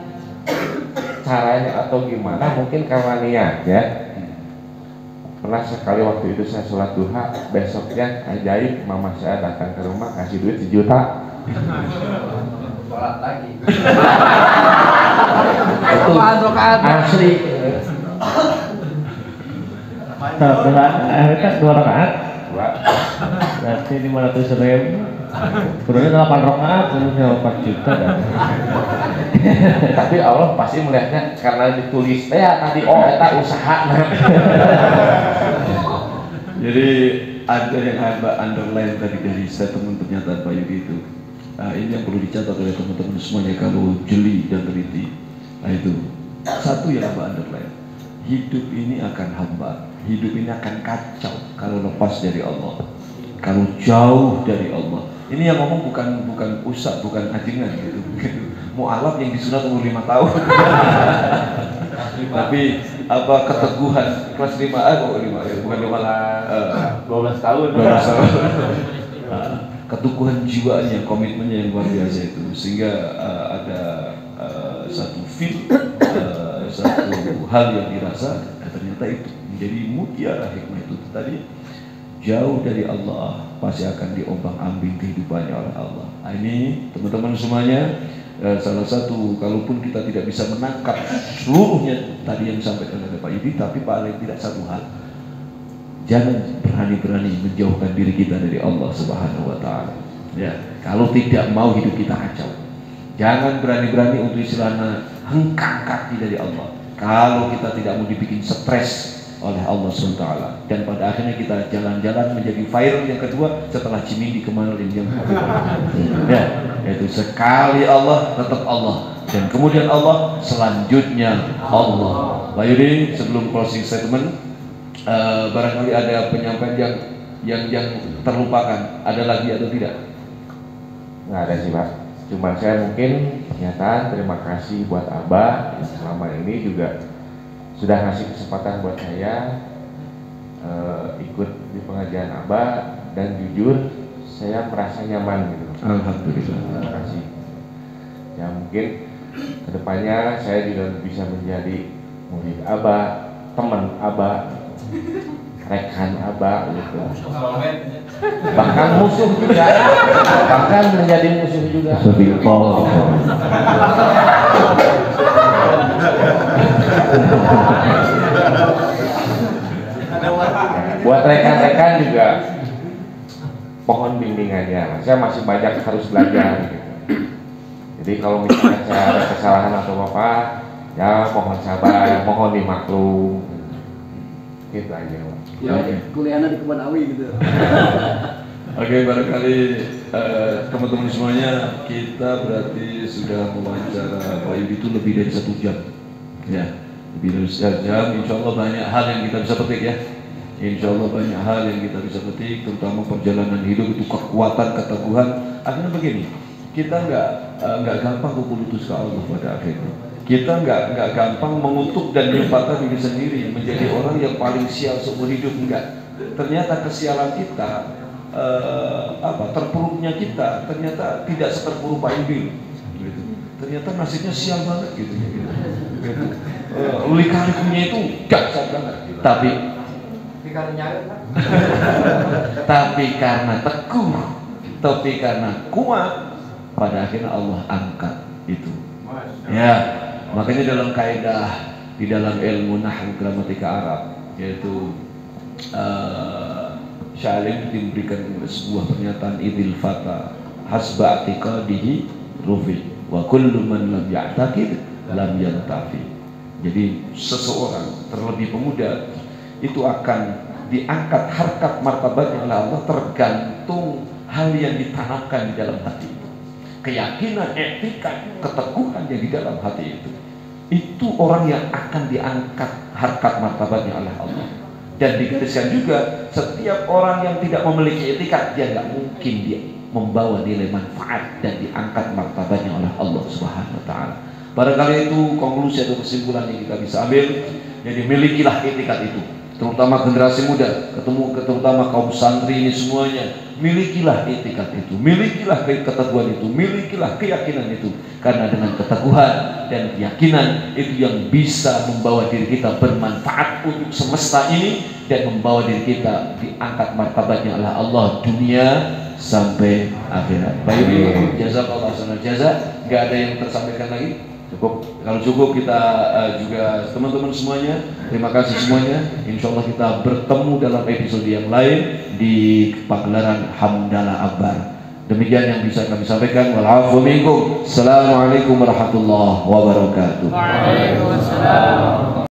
caranya atau gimana, mungkin karena niat ya. Pernah sekali waktu itu saya sholat duha, besoknya ajaib mama saya datang ke rumah kasih duit 1 juta. Sholat lagi. Itu asli. Akhirnya 2 rakaat. Berarti 500.000. Kurangnya 8 rakaat, kurangnya 4 juta. Tapi Allah pasti melihatnya karena ditulis ya tadi kita usaha. Jadi ada yang underline tadi dari statement pernyataan Pak Yudi itu, Nah, ini yang perlu dicatat oleh teman-teman semuanya kalau jeli dan teliti. Nah itu satu yang Aba underline, hidup ini akan hamba, hidup ini akan kacau kalau lepas dari Allah, kalau jauh dari Allah. Ini yang ngomong bukan ustaz, bukan ajengan gitu. Mu'alaf yang disunat umur 5 tahun. Tapi apa keteguhan kelas 5A kok 5 bukan 12 tahun. 12 tahun. Keteguhan jiwanya, komitmennya yang luar biasa itu, sehingga ada satu feel, satu hal yang dirasa ternyata itu menjadi mutiara hikmah itu tadi. Jauh dari Allah pasti akan diombang-ambing kehidupannya oleh Allah. Nah, ini teman-teman semuanya, salah satu, kalaupun kita tidak bisa menangkap seluruhnya tadi yang disampaikan oleh Pak Yudi, tapi paling tidak satu hal, jangan berani-berani menjauhkan diri kita dari Allah Subhanahu wa Ta'ala. Ya, kalau tidak mau hidup kita kacau, jangan berani-berani untuk istilahnya hengkang kaki dari Allah. Kalau kita tidak mau dibikin stres oleh Allah SWT, dan pada akhirnya kita jalan-jalan menjadi viral yang kedua setelah Cimindi kemana yang ya, yaitu sekali Allah tetap Allah, dan kemudian Allah selanjutnya Allah. Pak Yudi, sebelum closing statement, barangkali ada penyampaian yang terlupakan, ada lagi atau tidak? Nggak ada sih Pak, cuma saya mungkin pernyataan terima kasih buat Aba yang selama ini juga sudah ngasih kesempatan buat saya ikut di pengajian Aba, dan jujur saya merasa nyaman gitu. Alhamdulillah. Terima kasih. Ya mungkin kedepannya saya juga bisa menjadi murid Aba, teman Aba, rekan Aba gitu. Bahkan musuh juga, bahkan menjadi musuh juga. Buat rekan-rekan juga pohon bimbingannya, saya masih banyak harus belajar gitu. Jadi kalau misalnya saya ada kesalahan atau apa, ya mohon sabar, mohon dimaklum, gitu aja Pak. Ya, kuliahnya di Kebun Awi gitu. Oke, barangkali teman-teman semuanya, kita berarti sudah mewawancara Pak Yudi itu lebih dari 1 jam. Ya, lebih dari 1 jam. Insya Allah banyak hal yang kita bisa petik ya. Insya Allah banyak hal yang kita bisa petik, terutama perjalanan hidup itu, kekuatan, keteguhan. Akhirnya begini, kita nggak gampang putus ke Allah pada akhirnya. Kita nggak gampang mengutuk dan menyempatkan diri sendiri menjadi orang yang paling sial seumur hidup, enggak. Ternyata kesialan kita, terpuruknya kita ternyata tidak seterpuruk Pak Yudi. Gitu. Ternyata nasibnya sial banget gitu. Lika-likunya itu dahsyat banget. Tapi karena teguh, tapi karena kuat, pada akhirnya Allah angkat itu. Ya, makanya dalam kaidah di dalam ilmu nahwu gramatika Arab, yaitu Syalim diberikan sebuah pernyataan, idil fata hasba i'tiqadihi rufi wa kullu man lam ya'taqid lam yantafi. Jadi seseorang, terlebih pemuda, itu akan diangkat harkat martabatnya oleh Allah tergantung hal yang ditanamkan di dalam hati itu. Keyakinan, etika, keteguhan yang di dalam hati itu orang yang akan diangkat harkat martabatnya oleh Allah. Dan digariskan juga, setiap orang yang tidak memiliki etika, dia nggak mungkin dia membawa nilai manfaat dan diangkat martabatnya oleh Allah Subhanahu wa Ta'ala. Barangkali itu konklusi atau kesimpulan yang kita bisa ambil. Jadi milikilah etikat itu, terutama generasi muda, terutama kaum santri ini semuanya. Milikilah etikat itu, milikilah keteguhan itu, milikilah keyakinan itu. Karena dengan keteguhan dan keyakinan itu yang bisa membawa diri kita bermanfaat untuk semesta ini, dan membawa diri kita diangkat martabatnya oleh Allah dunia sampai akhirat. Baik, jazakallahu khairan jaza. Enggak ada yang tersampaikan lagi? Cukup. Kalau cukup, kita juga teman-teman semuanya, terima kasih semuanya. Insya Allah kita bertemu dalam episode yang lain di pagelaran Hamdalah Akbar. Demikian yang bisa kami sampaikan. Wal-'afwu minkum. Assalamualaikum warahmatullahi wabarakatuh. Waalaikumsalam.